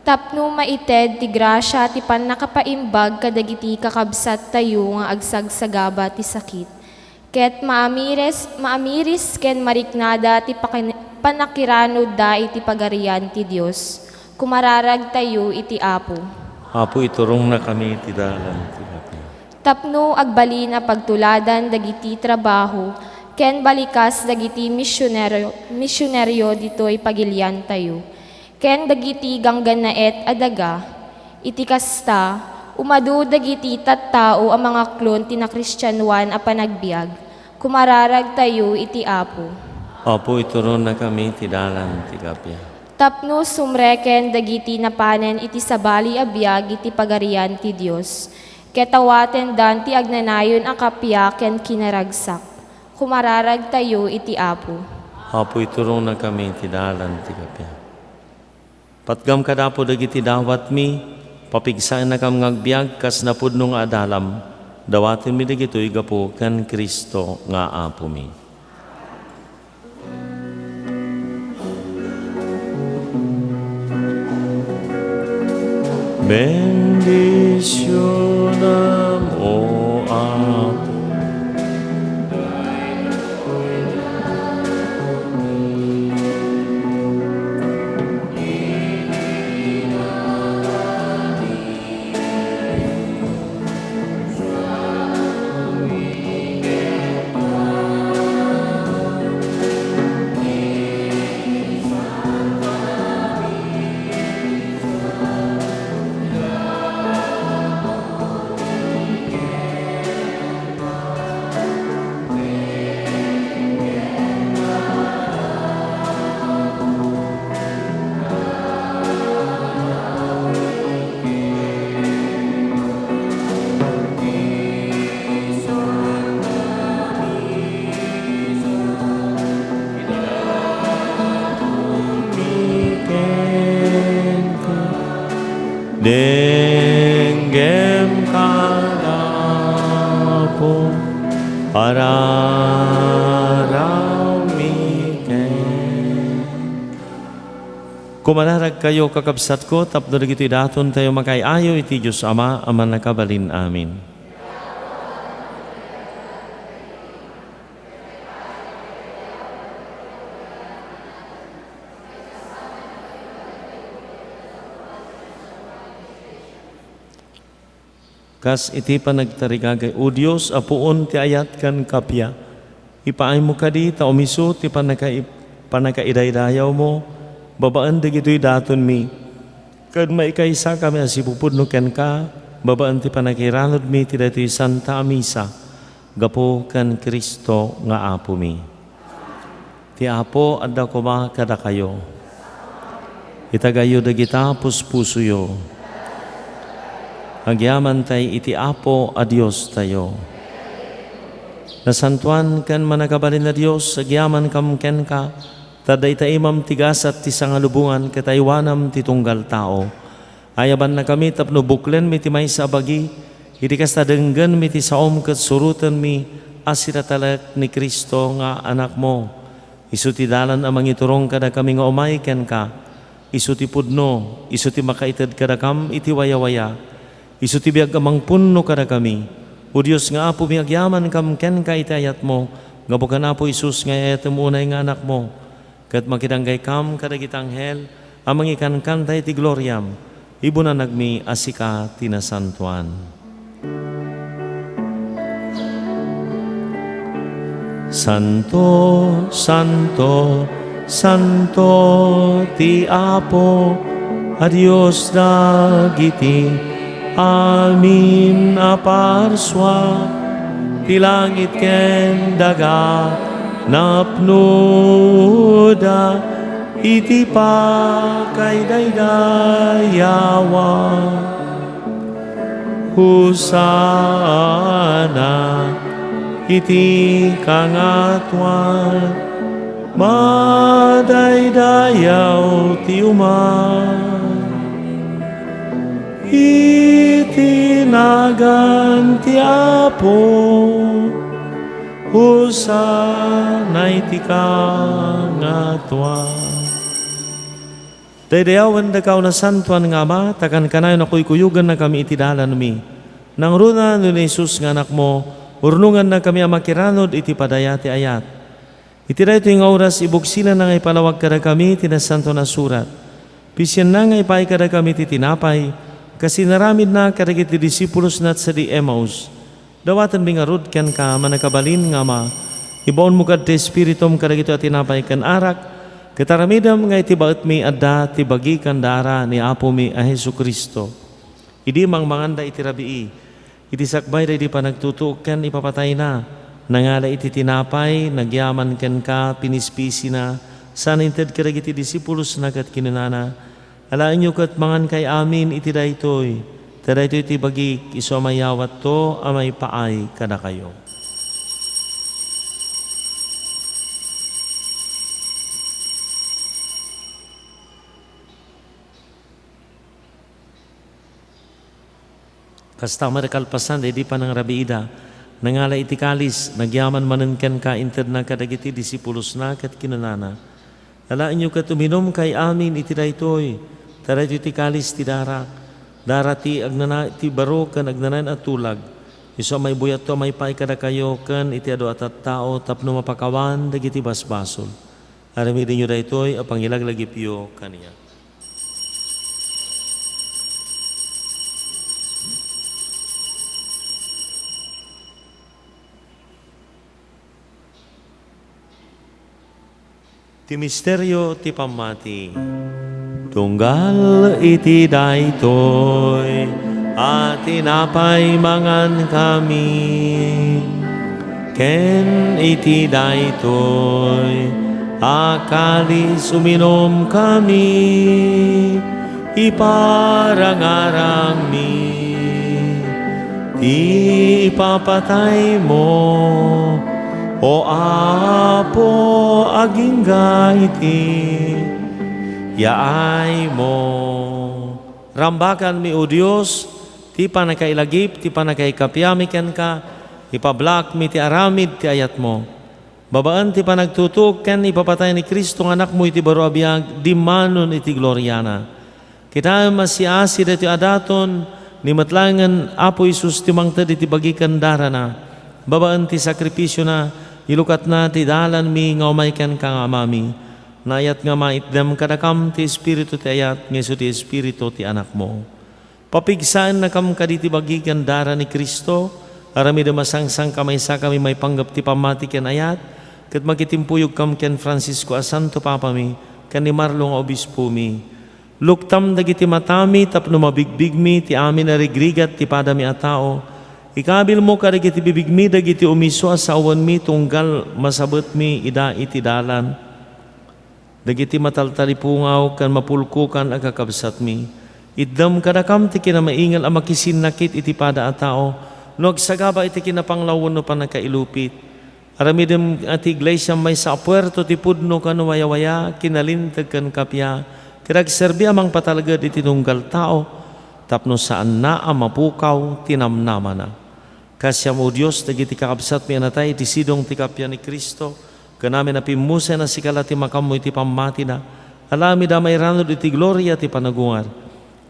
Tapno maited ti grasya ti pannakapaimbag kadagiti kakabsat tayo nga agsagsagaba ti sakit. Ket maamiris ken mariknada ti panakiranod da iti pagarian ti Dios. Kumararag tayo iti Apo. Apo, iturong na kami ti dalan ti kapia. Tapno agbali na pagtuladan dagiti trabaho, ken balikas dagiti misyonaryo ditoy pagilian tayo. Ken dagiti ganggan na adaga, iti kasta, umadu dagiti tattao ang mga klon tina Kristyanuan a panagbiag. Kumararag tayo iti Apo. Apo, iturong na kami ti dalan ti kapia. Tapno sumreken dagiti napanen iti sabali a biag iti pagarian ti Dios. Ketawaten dan ti agnanayon ang kapya ken kinaragsak. Kumararag tayo iti Apo. Apo, iturong na kami ti dalan ti kapia. Patgam kadapo dagiti dawat mi, papigsain na kam ngagbiag kas napudno nga adalam, dawatin mi dagitoy gapo kan Kristo nga Apo mi. Bendicionam, O Apo. Denggem kadapo pararamiken. Kumanarag kayo kakabsat ko, tapno dagiti daton tayo makayayo iti Diyos Ama, aman nakabalin amin. Kas iti panagtarigagay, O Diyos, apuon ti ayat kan kapya. Ipaay mo kadi, ta umiso ti panakaidaydayaw mo, babaan dagito'y daton mi. Kad maikaysa kami asipupudno ken ka, babaan ti panakiranod mi ti dato'y Santa Misa, gapo kan Kristo nga Apo mi. Ti Apo adda kuma kada kayo. Itagayo dagita puspusuyo. Agyaman tay iti Apo a Dios tayo. Nasantuan kan manakabalin na Diyos, agyaman kam ken ka, taday ta imam tigas at tisang alubungan, kataywanam titunggal tao. Ayaban na kami tapno buklen mi timay sa bagi, iti kas tadenggan mi ti saom ket surutan mi, asiratalak ni Kristo nga anak mo. Isu ti dalan amang iturong kada kami nga umay ken ka, isu ti pudno, isu ti makaited kada kam iti waya-waya, isu ti biag amang punno kada kami. O Diyos nga apo mi agyaman kam ken ka itayat mo, nga bukan apo Isus nga ayatem unay nga anak mo, ket makidanggay kam kadagiti anghel, amang ikankan tayo ti gloryam, ibunan nagmi asika tinasantuan. Santo, Santo, Santo ti Apo, a Dios dagiti amin aparswa, ti langit ken daga napnuda, iti pakay daydayawa. Husana iti kangatwan, madaydayaw ti uman. Itinagan ti Apo, husana iti kangatwa. Daydayawan da kao na santuan nga Ama, takan kanayon na kuykuyugan na kami iti dalan mi. Nang runa ni Jesus nga anak mo, urnungan na kami amakiranod iti padaya ti ayat. Iti dayto yung oras ibugsila na nga ipalawag kada kami tinasanto na surat. Pisyan na nga ipay kada kami ti tinapay, kasi naramid na kadagiti disipulos nat sa di Emmaus. Dawatan bingarod ken ka manakabalin nga Ma, ibaon mo kad ti espiritum kadagito at tinapay kan arak, kataramidam nga iti baet mi adda ti bagi kan dara ni Apo mi a Jesucristo. Idi mang manganda iti rabii, iti sakbay da iti panagtutuok ken ipapatay na, nangala iti tinapay, nagyaman ken ka, pinispisi na, saninted kadagiti disipulos na kat kinunana, alaan nyo kat mangan kay amin iti daytoy, daytoy iti bagik, iso amayawat to, amay paay kada kayo. Kasta marakalpasan, di pa ng rabiida, nangala iti kalis, nagyaman manenken ka inted na kadagiti disipulos na kat kinunana. Alaan nyo kat uminom kay amin iti daytoy, taray iti kalis ti darak, darati agnana iti baro kan agnanan at tulag. Iso may buyat to may paay kada kayo kan iti ado at tao tapno mapakawan dagiti basbasol. Aramidin nyo daytoy apang ilaglagipyo kaniya. Ti misteryo ti pamati. Tunggal iti daytoy, at tinapay mangan kami. Ken iti daytoy, akalis uminom kami. Iparangarang mi, ti ipapatay mo, o Apo agingga iti. Yaay mo. Rambakan mi o Diyos, ti panakailagip, ti panakaikapyami ken ka, ipablak mi ti aramid ti ayat mo. Babaan ti panagtutuk ken ipapatay ni Kristo nga anak mo iti baro abiyag, di manon iti gloryana. Kita masiasi dati adaton, ni matlangan Apo Isus ti mangted iti bagikan dara na. Babaan ti sakripisyo na, ilukat na ti dalan mi nga umay ken ka nga amami. Nayat nga maitdam kadakam ti Espiritu ti ayat, ngeso ti Espiritu ti anak mo. Papigsaan na kam kaditi bagikan dara ni Kristo, arami da masangsang kamaysa kami may panggap ti pamati ken ayat, ket magitimpuyog kam ken Francisco a Santo Papa mi, ken ni Marlo nga obispo mi. Luktam dagiti matami tapno mabigbig mi ti amin a rigrigat ti padami a tao. Ikabil mo kadagiti bibigmi dagiti umiso a sawan mi tunggal masabet mi ida iti dalan. Dagiti mataltalipungaw kan mapulkukan agakabsat mi. Iddam kadakam ti kinamaingal a makisin nakit iti pada a tao, no agsagaba iti kinapanglawon no panakailupit. Aramidem at iglesia may sa puerto ti pudno kan waya-waya, kinalintag kan kapya, kiragserbi amang patalagad iti tunggal tao, tapno saan na ang mapukaw, tinamnama na. Kasya mo Diyos, dagiti kakabsat mi anatay, iti sidong ti kapya ni Kristo, kanamin na pimusa na sikala ti makamoy ti pamati na, alami da may ranod iti gloria ti panagungar.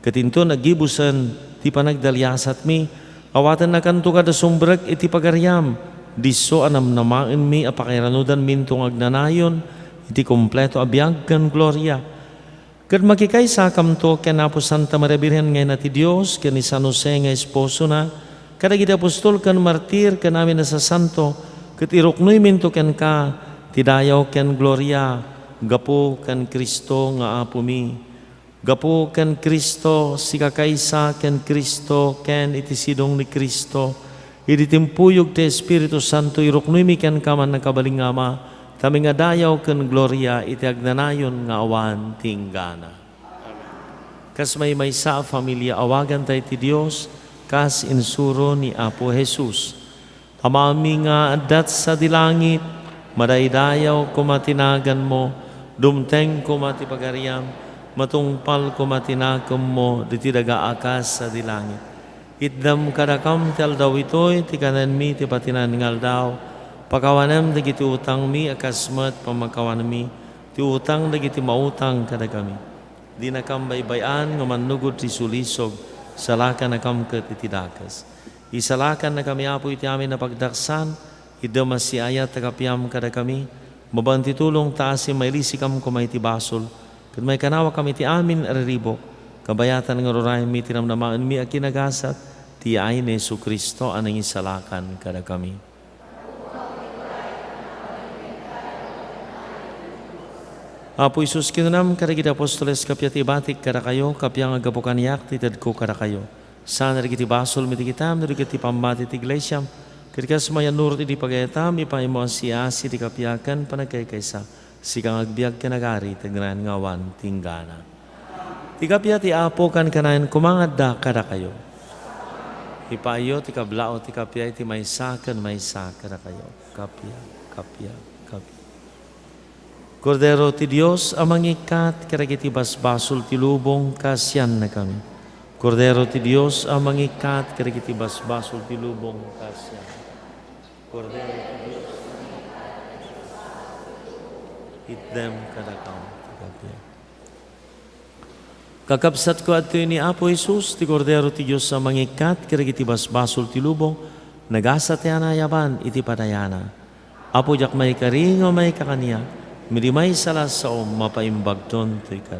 Katinto nagibusan ti panagdalyasat mi, awatan na kanto kada sumbrek iti pagaryam, diso anam namain mi apakiranudan mintong agnanayon, iti kompleto abiyag kan gloria. Kad makikay sakam to ken Apo Santa Maria Birhen ngayon ti Dios, ken ni San Jose nga esposo na, kadagiti apostol kan martir ken amin na sa santo, ket iruknoy minto ken ka, tidayaw ken gloria, gapo ken Kristo nga Apo mi. Gapo ken Kristo, sikakaysa ken Kristo, ken iti sidong ni Kristo, iti timpuyog ti Espiritu Santo, iruknoy mi ken kaman nakabaling Ama, kami nga dayaw ken gloria iti agnanayon nga awan tinggana. Kas may sa familia awagan tayo ti Dios, kas insuro ni Apo Jesus. Amami nga adat sa dilangit, madaydayaw kumatinagan mo, dumteng kumatipagariam, matungpal kumatinakam mo, diti dagaakas sa dilangit. Itdam kadakam tel daw ito'y, ti kanan mi, ti patinan ngal daw, pakawanem dagiti utang mi akasmat pamakawan mi, ti utang dagiti mautang kada kami. Di na kam baybayan nga manugod ti sulisog, salakan na kam ket iti dakas. Isalakan na kami Apo iti amin na pagdaksan, idama si ayat tagapiam kada kami, mabanti tulong taas si may lisikam kumay ti basol, ket may kanawa kami ti amin ariribo, kabayatan nga rorayan mi tinamnamaan mi akinagasat, ti ay ni Jesu Kristo anang isalakan kada kami. Apo Isus kinunam karigiti apostoles kapyati batik kada kayo, kapyang agapukan yak titad ko kada kayo. Sana rigiti basol miti kitam, rigiti pambati ti iglesia, kirikas mayan nurot iti pagayatam, ipaimo ang siasi ti kapyakan panagkaykaysa, sikang agbiag kanagari, tagnan ngawan tinggana. Ti kapyati apo kan kanayan kumangad da kada kayo. Ipayo ti kablao ti kapya iti maysa kada kayo. Kapya, kapya. Kordero ti Dios amang ikat, karagiti basbasol ti lubong, kasyan na kami. Kordero ti Dios amang ikat, karagiti basbasol ti lubong, kasyan. Kordero ti Dios, itdem kadakaw. Kakabsat ko at ni Apo Jesus, ti Kordero ti Dios amang ikat, karagiti basbasol ti lubong, nagasa ti anayaban, iti padayana. Apo jak may karingo may kakaniya, mirimay salas sa mapaimbag ton to'y ka.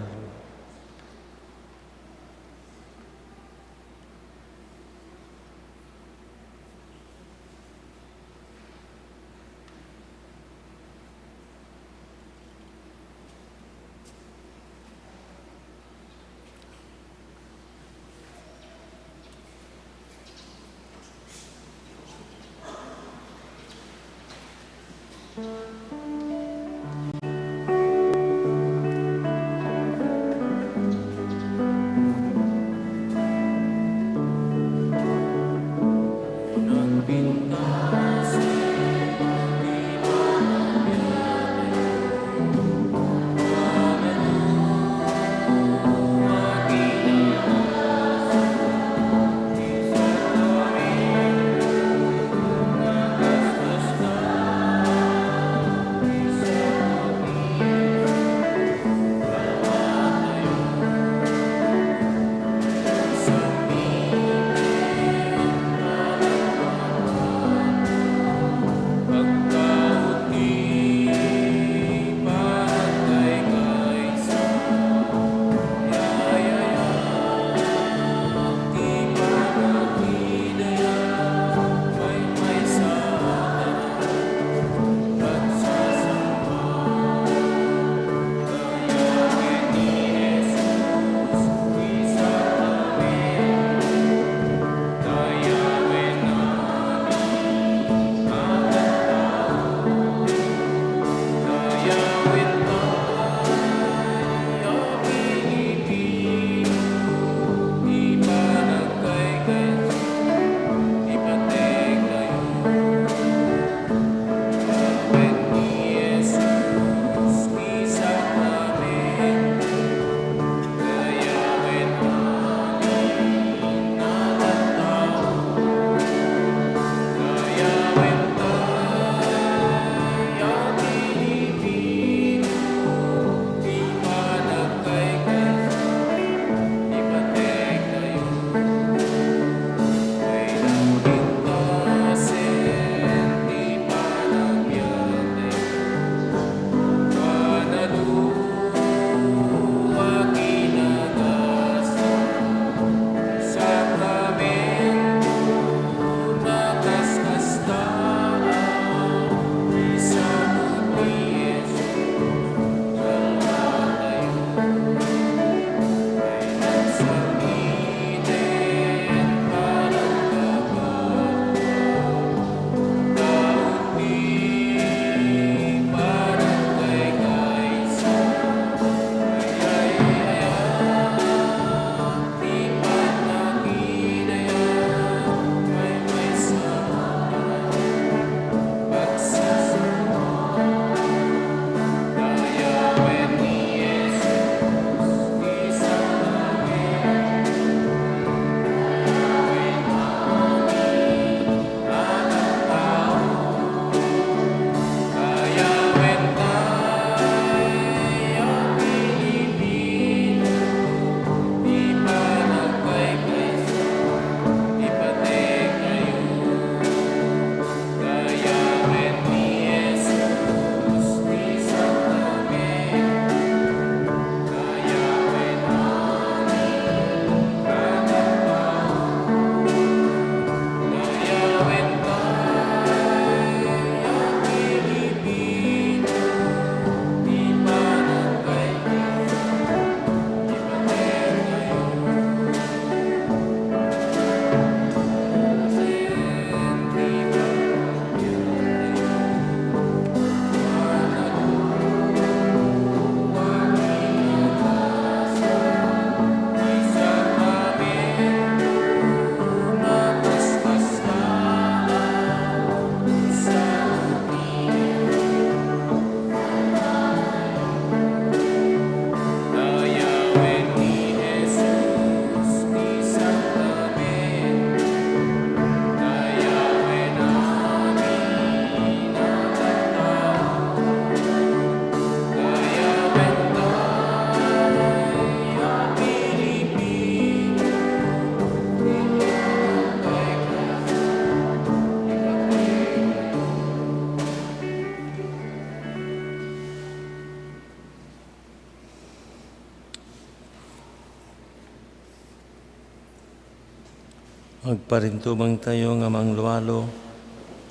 Magparintubang tayo nga manglualo,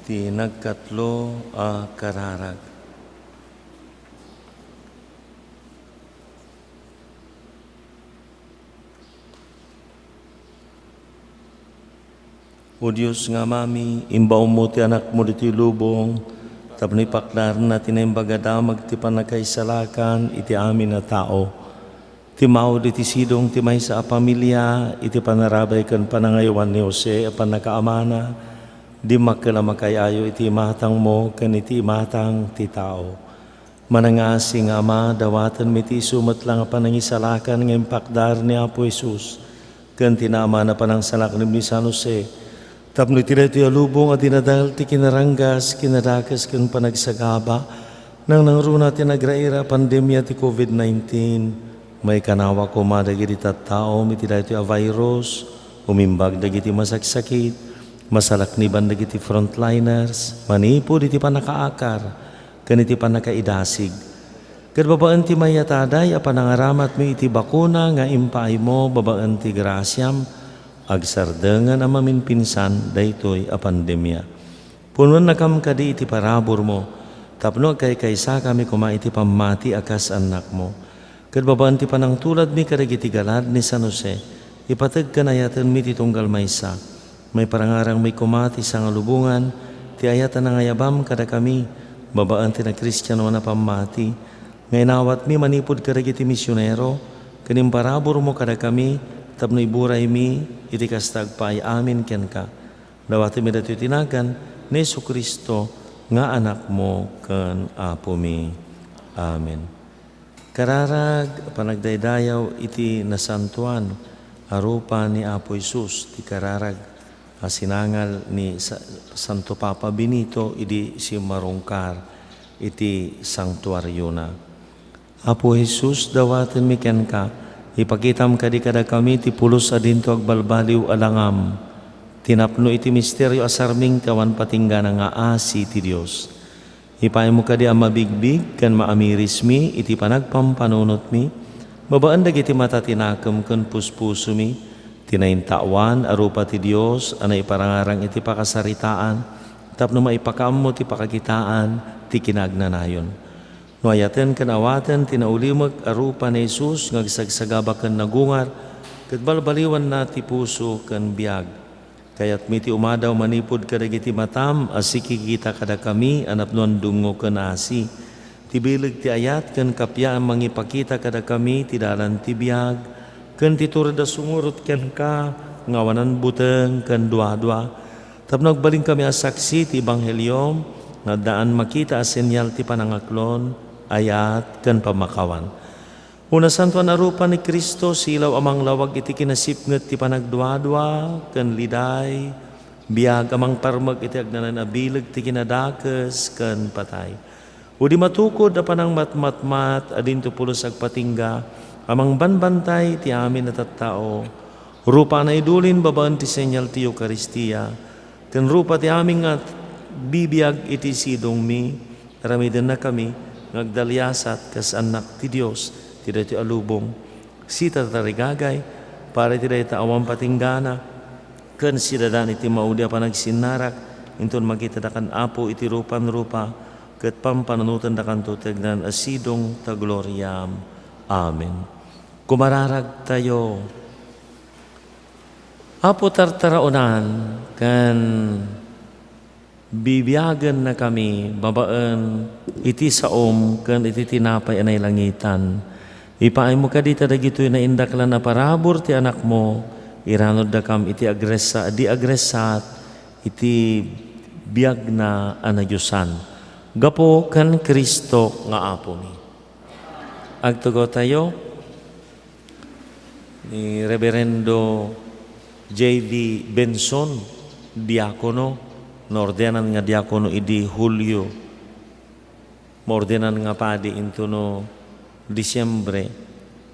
ti nagkatlo a kararag. O Diyos nga mami, imbaw mo ti anak mo diti lubong, tapno ipaklar na tinayembagadamag ti panakaisalakan iti amin na tao. Ti mao diti sidong ti may sa pamilya, iti panarabay kan panangayawan ni Jose, apan nakaamana, di makala makayayo iti matang mo, kan iti matang ti tao. Manangasing ama, dawatan miti sumat lang panangisalakan ng impakdar ni Apo Jesus, kan tinama na panang salak ni San Jose, tapno itira ti alubong at dinadal ti kinaranggas, kinadakas kan panagsagaba, nang nangruna ti nagraira pandemya ti COVID-19, may kanawa ko madagiti tattao, mitila iti a virus, umimbag dagiti masaksakit, masalakniban dagiti frontliners, manipod iti panakaakar, kan iti panakaidasig. Kad babaan ti mayataday, apanangaramat mi iti bakuna nga impaay mo, babaan ti grasyam, agsardengan ang maminpinsan, daytoy a pandemya. Punon na kam kadi iti parabor mo, tapno kay kaysa kami kuma iti pamati akas anak mo. Kad babaan ti panang tulad mi kadagiti galad ni San Jose, ipatag ka na yatan mi ti tunggal maysa. May parangarang may kumati sa ngalubungan, ti ayatan na ngayabam kada kami, babaan ti na Kristiyano na pamati. Ngay nawat mi manipod kadagiti misyonero, kanim parabor mo kada kami, tapno iburay mi, iti kastag paay amin ken ka. Dawati mi dati tinagan, ni Jesu-Kristo, nga anak mo ken Apo mi. Amen. Kararag, panagdaydayaw iti nasantuan, arupa ni Apo Jesus, ti kararag, sinangal ni Santo Papa Benito, idi si marungkar, iti sanktuaryo na. Apo Jesus, dawaten mi ken ka, ipakitam kadi kada kami, ti pulos adinto agbalbaliw alangam, tinapno iti misteryo asarming tawan patinggana nga asi ti Dios. Ipay mo kadi ang mabigbig, kan maamiris mi, iti panagpampanunot mi, babaan dagiti matatinakam kan puspuso mi, tinaintawan, arupa ti Dios, anay parangarang iti pakasaritaan, tapno maipakam mo ti pakakitaan, ti kinagnanayon. No ayaten kan awaten, tinaulimag, arupa ni Jesus, ngagsagsagaba kan nagungar, kat balbaliwan na ti puso kan biag. Kayat miti umadaw manipod kadagiti matam, asikikita kada kami, anapnon dungo ken asi. Tibilig ti ayat, ken kapya ang mangipakita kada kami, tidalan ti biag, ken titurad da sumurot ken ka, ngawanan buteng, ken dua-dua. Tapno agbaling kami asaksi ti Ebanghelyo, nga daan makita a senyal ti panangaklon, ayat, ken pamakawan. Una santuan arupa ni Kristo, silaw amang lawag iti kinasipnget ti panagduadwa, ken liday, biag amang parmag iti agnanan abilag ti kinadakes, ken patay. Udi matukod a panang matmatmat, adinto pulos agpatingga, amang banbantay ti amin na tattao, rupa na idulin babaan ti senyal ti Eucharistia, ken rupa ti aming at bibiyag iti sidong mi, ramiden na kami, ngagdalyasat kas anak ti Dios, tidak ti alubong, sita tarigagay, para ti dahi awang patinggana, ken sidadan iti maudi pa nagsinarak, inton makita dakan Apo iti rupan-rupa, ket pampanunutan dakan tutegnan asidong ta gloriam. Amen. Kumararag tayo. Apo tartaraonan, ken bibiyagan na kami, babaan iti saom, ken iti tinapay anay langitan. Ipaay mo kadita dagitoy na indaklan na parabor ti anak mo, iranod da kam iti di agresat, iti biag na anagyusan. Gapo kan Kristo nga Apo mi. Agtugo tayo ni Reverendo J.V. Benson, diakono, naordenan nga diakono idi Julio, maordenan nga padi into no Disyembre,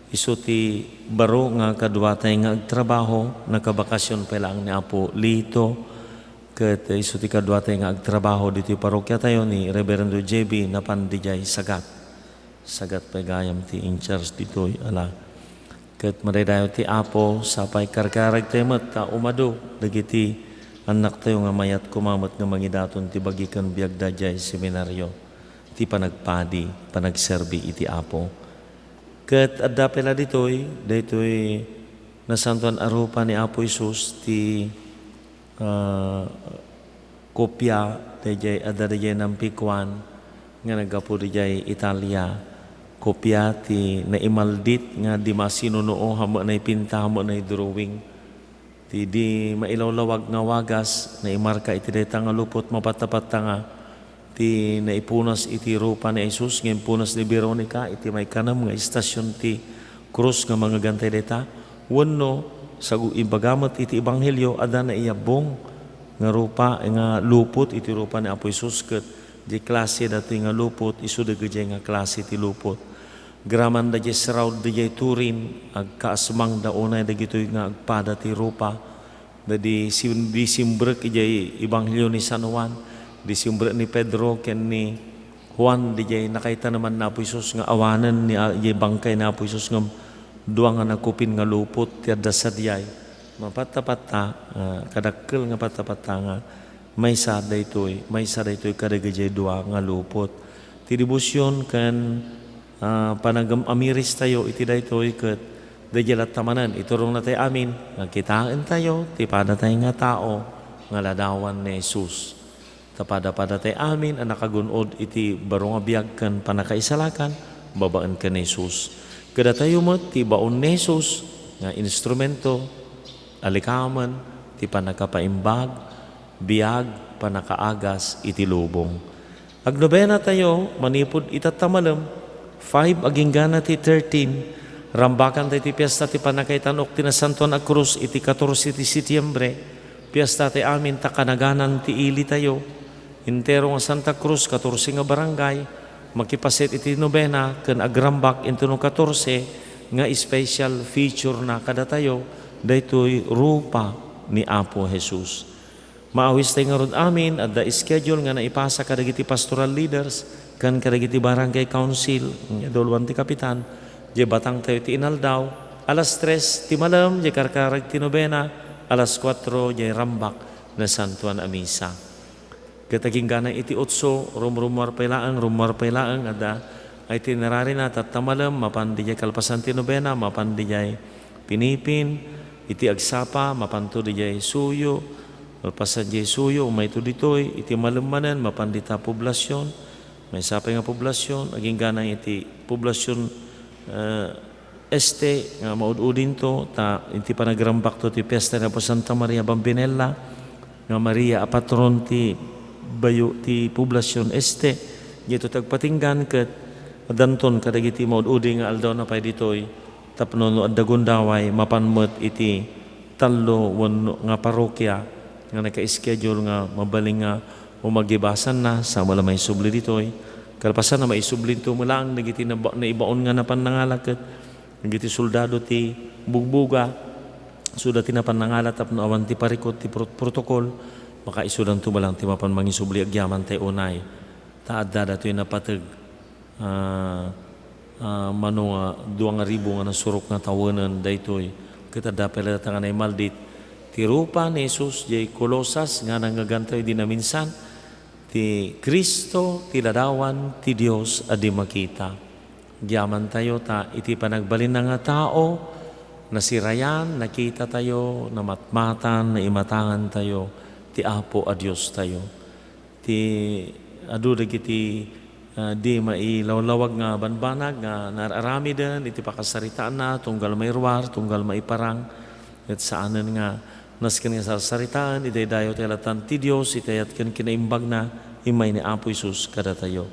iso ti baro nga kadwatay nga agtrabaho, nakabakasyon pa lang ni Apo Lito, ket iso ti kadwatay nga agtrabaho dito parokya tayo ni Reverendo JB napandijay sagat pa gayam ti in charge dito ala. Ket madaydayo ti Apo sapay karkarag tayo met ta umado dagiti anak tayo nga mayat kumamat nga mangidaton ti bagikan biag dayjay seminaryo ti panagpadi panagserbi iti Apo. Ket adda pela daytoy nasantuan arupa ni Apo Isus ti kopya dayjay adda dayjay nampikuan nga nagapu dayjay Italia. Kopya ti naimaldit nga di masinuno hamo na ipinta hamo na drawing ti di mailawlawag nga wagas na imarka iti dayta nga lupot mapatapatta nga ti naipunas iti rupa ni Jesus ngayon punas ni Veronica iti may kanam nga istasyon ti krus nga mga gantay dayta wenno sa ibagamot iti ebanghelyo ada na iyabong nga rupa nga lupot iti rupa ni Apo Jesus ket di klase dato nga lupot isu dagiti nga klase ti lupot. Graman da jay saraw da jay turin ag kaasmang da unay da gito'y nga agpada ti rupa da di simbrek ijay ebanghelyo ni San Juan di simbrek ni Pedro ken ni Juan di jay nakaita naman na Apo Isus nga awanan ni jay bangkay na Apo Isus nga duwa nga nakupin nga lupot ti adda sadyay mapatapatta kadakkel nga patapata nga maysa daytoy kadagiti duwa nga lupot ti debosyon ken panagam amiris tayo iti daytoy ket dayjay tamanan iturong na tayo amin nga kitaan tayo ti padatay nga tao nga ladawan ni Jesus tapada tayo amin ang nakagunod iti baro nga biag ken panakaisalakan babaan ken ni Jesus kada tayo met ti baon ni Jesus nga instrumento alikaman ti panakapaimbag biag panakaagas iti lubong agnobena tayo manipod itatamalam 5 aging gana ti 13 rambakan tayo ti piyesta ti panakaitanok ti nasantuan a krus iti 14 ti Setyembre piyesta ti amin ta kanaganan ti ili tayo intero nga Santa Cruz 14 nga barangay makipaset iti nobena ken agrambak into no 14 nga special feature na kada tayo daytoy rupa ni Apo Jesus. Maawis tayo nga rod amin at the schedule nga naipasa kadagiti pastoral leaders kan kadagiti barangay council dulwan ti kapitan di batang tayo ti inaldaw alas 3 ti malam di karkarag ti nobena alas 4 di rambak na santuan a misa kataging ganang iti 8 rumar pailaang ada ay tinerary na tatamalam mapandi di kalpasan ti nobena mapandi di pinipin iti agsapa mapanto di suyo malpasan di suyo umay to ditoy iti malamanan mapandita poblasyon may sapay nga poblasyon, aging ganang iti poblasyon este, nga maududin to, iti panagrambak to ti pesta na po Santa Maria Bambinella, nga Maria a patron ti bayo ti poblasyon este, dito tagpatinggan ket danton kadagiti maududin nga aldaw na pay ditoy, tapno no adagundaway mapanmet iti tallo nga parokya nga naka-schedule nga mabaling nga umagibasan na sa wala may subli ditoy kalpasan na may sublin to mulang nagiti na ibaon nga napan nangalaket nagiti soldado ti bugbuga suda ti napan nangalat tapno awan ti parikot ti protokol makaisudan to malang ti mapan mangisubli agyaman tay unay taadda datoy napateg mano 2,000 nga nasurok nga tawenan daytoy ket adda pala nga nay maldit ti rupa ni Jesus jay kolosas nga nangagantay di na minsan ti Kristo ti ladawan ti Dios adi makita. Diyaman tayo ta iti panagbalin na nga tao nasirayan nakita tayo namatmatan naimatangan tayo ti Apo a Dios tayo. Ti adu dagiti di mailawlawag nga banbanag nga nararami den iti pakasaritaan na tunggal mairwar tunggal maiparang at saanan nga nasken nga saritaan idaydayo ti alatan ti Dios itayat ken kinaimbag na imay ni Apo Isus kada tayo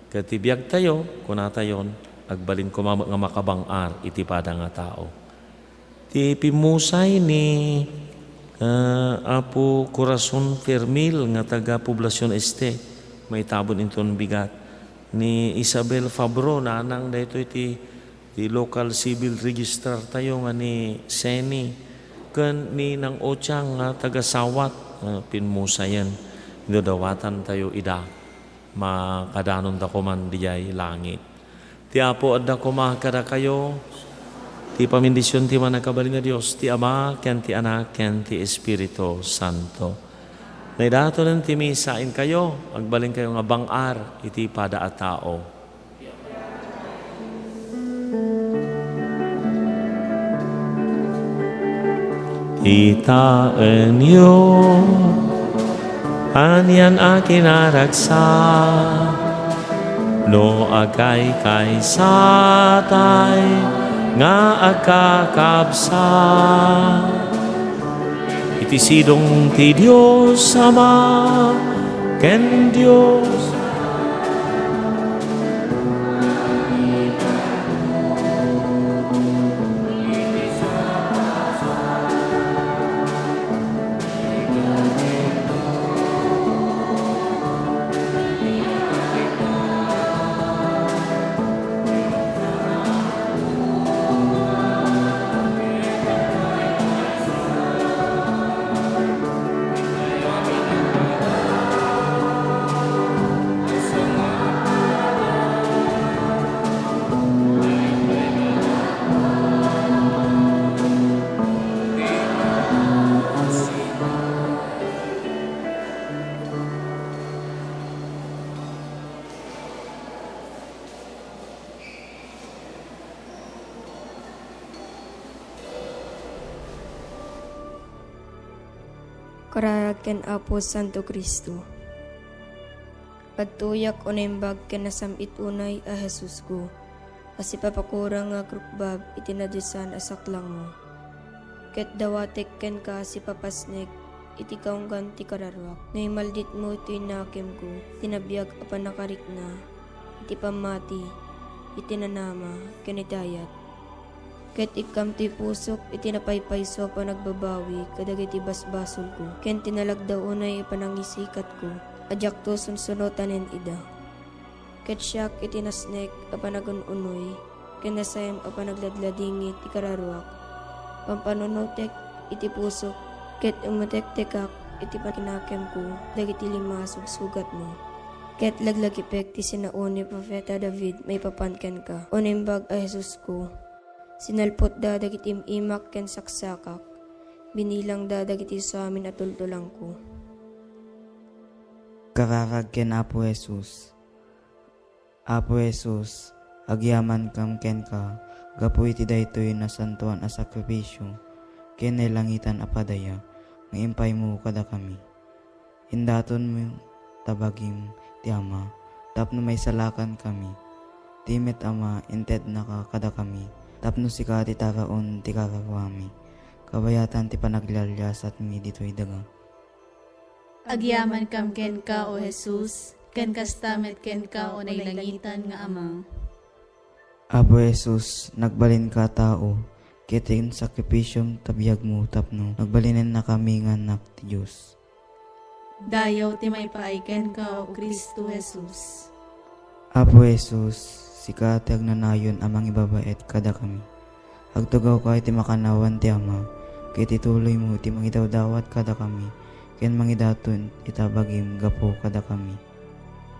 ket ti biag tayo kuna tayon agbalin ko nga makabangar iti pada nga tao ti pimusay ni Apo Corazon Fermil nga taga Poblacion Este may tabon inton bigat ni Isabel Fabro na anang daytoy ti local civil registrar tayo nga ni Seni ken ni nang Ochang nga taga Sawat pinmusayan dawatan tayo ida makadanon da kuman dijay langit ti Apo adda kumakada kayo ti pamindisyon ti manakabalin nga Dios, ti Ama, ken ti Anak, ken ti Espiritu Santo. Naidato ng ti misain kayo, agbalin kayo nga bangar, iti pada a tao. Itaan niyo, anyan akin aragsa, no agay kay satay, nga agkakabsa. Iti sidong ti Diyos Ama, ken Diyos Kararag ken Apo Santo Kristo. Pagtuyak unembag ken nasamit unay a Jesus ko. Kasi papakurang nga krukbab itinadyusan asaklang mo. Ket dawatek ken ka si papasnek iti kaunggan ti kararwak. Ngay maldit mo iti nakem ko, tinabiyag apan nakarik na, iti pamati, iti nanama, ken itayat. Ket ikam ti pusok iti napaypayso pa nagbabawi kadag iti basbasol ko. Ken tinalagdaw unay ipanangisikat ko. Adyak to sunsunotanen ida. Ket siyak iti nasnek apanagununoy. Ken nasayam apanagladladingit ti kararwak. Pampanunutek iti pusok. Ket umutek-tekak iti pakinakem ko. Dagiti lima sugat mo. Ket laglagipek ti sinauni Profeta David may papanken ka. Unimbag a Jesus ko. Sinalpot da dagiti imak ken saksakak, binilang da dagiti sa amin at tultulang ko. Kararag ken Apo Jesus. Apo Jesus, agyaman kam ken ka, gapu iti daytoy na santuan a sakripisyo, ken langitan apadaya, nga impay mo kada kami. Indaton mo tabagim ti Ama, tapno may salakan kami. Timet Ama, inted na ka kada kami. Tapno si ka ti taraon ti kakawami. Kabayatan ti panaglalyasat mi dito'y daga. Agyaman kam ken ka o Jesus, ken kastamet ken ka o nailangitan nga Ama. Apo Jesus, nagbalin ka tao, kitin sakripisyong tabiyag mo tapno, nagbalinin na kami nga anak ti Diyos. Dayaw ti may paaiken ka o Kristo Jesus. Apo Jesus, sika ti agnanayon amang ibabaet kada kami. Agtugaw ka iti makanawan ti Ama, kiti tuloy mo ti mangidawdawat kada kami, ken mangidaton itabagim gapo kada kami.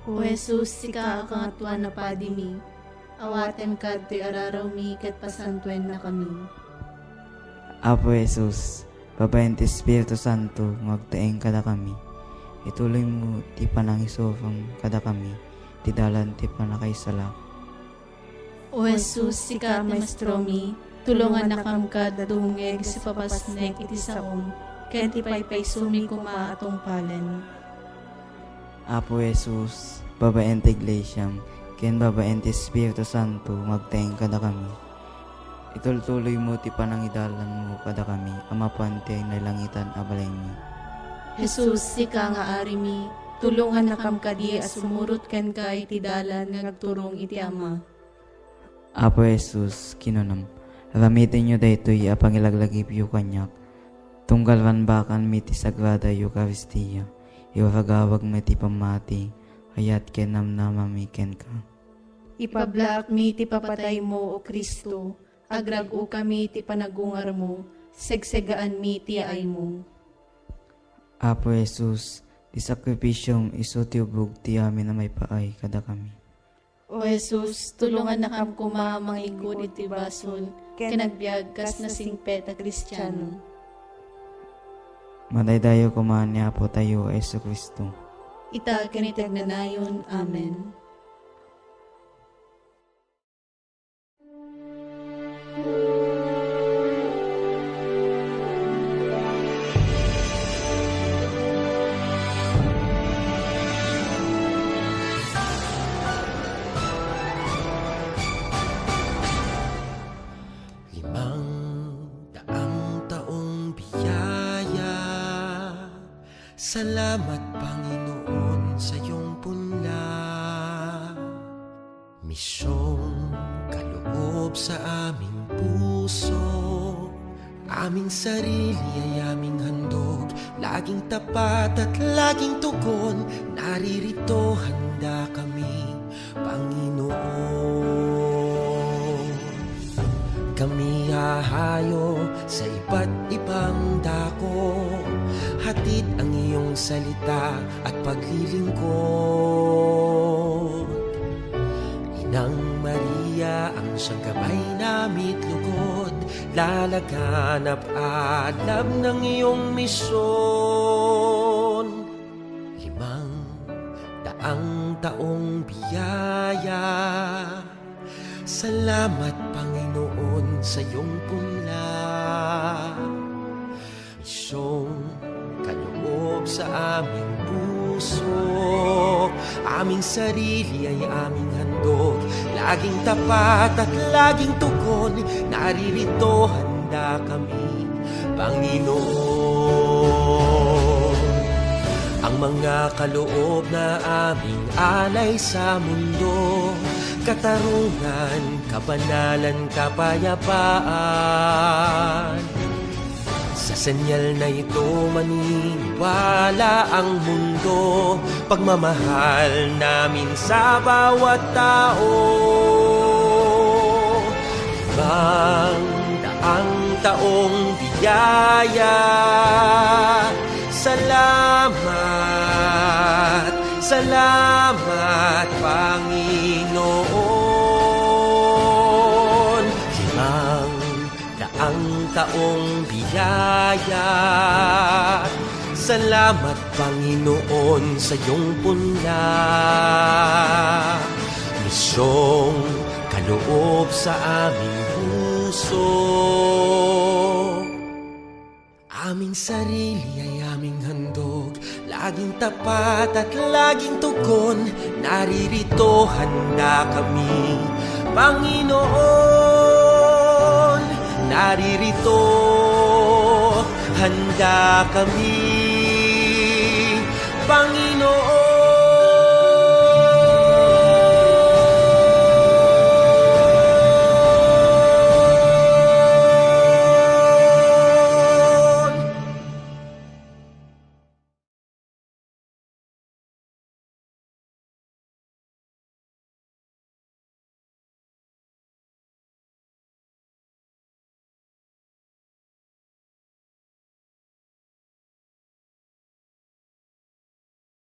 O Jesus, sika akangatuan na padi mi, awaten ka ti araraw mi ket pasantuen na kami. Apo Jesus, babaen ti Espiritu Santo, ngagtaeng kada kami. Ituloy mo ti panangisofang kada kami, ti dalan ti panakaisala. O Jesus, sika maestro mi, tulungan na kam ka dungeg si papasnek iti saom, ken ti paypayso mi kuma atong palen. Apo Jesus, babaen ti Iglesyam, ken babaen ti Espiritu Santo, ngagtaeng kada kami. Itultuloy mo ti panangidalan mo kada kami, amapan ti nailangitan abalay mi. Jesus, sika nga ari mi, tulungan na kam kadi as sumurot ken ka iti dalan nga nagturong iti Ama. Apo Jesus, kinunam, ramitin nyo daytoy apangilaglagip yu kanyak, tunggalwan bakan mi ti Sagrada Eucharistia, iwaragawag mi ti pamati, hayat ken namnamami ken ka. Ipablak mi ti papatay mo o Kristo, agrago kami ti panagungar mo, segsegaan mi ti ay mo. Apo Jesus, ti sakripisyong iso ti ubog ti amin na may paay kada kami. O Jesus, tulungan na kam kuma manglingkod iti basol, ken nagbiag kas nasingpet a Kristiyano. Madaydayo kumaan ni Apo tayo, Hesu Kristo. Ita kinitag na nayon. Amen. Salamat, Panginoon, sa iyong punla. Misyong kaloob sa aming puso, aming sarili ay aming handog, laging tapat at laging tugon. Naririto, handa kami, Panginoon. Kami hahayo sa iba't ibang dako, hatid ang iyong salita at paglilingkod. Inang Maria, ang siyang gabay namit lugod, lalaganap alam ng iyong misyon. 500 taong biyaya, salamat, Panginoon, sa iyong punla. Misyong kaloob sa aming puso, aming sarili ay aming handog, laging tapat at laging tugon. Naririto, handa kami, Panginoon. Ang mga kaloob na aming alay sa mundo, katarungan, kabanalan, kapayapaan. Sa senyal na ito maniniwala ang mundo, pagmamahal namin sa bawat tao. 500 taong biyaya, salamat, salamat, Panginoon. 500 taong biyaya, salamat, Panginoon, sa iyong punla. Misyong kaloob sa aming puso, aming sarili ay aming handog, laging tapat at laging tugon. Naririto, handa kami, Panginoon. Naririto, handa kami, Panginoon.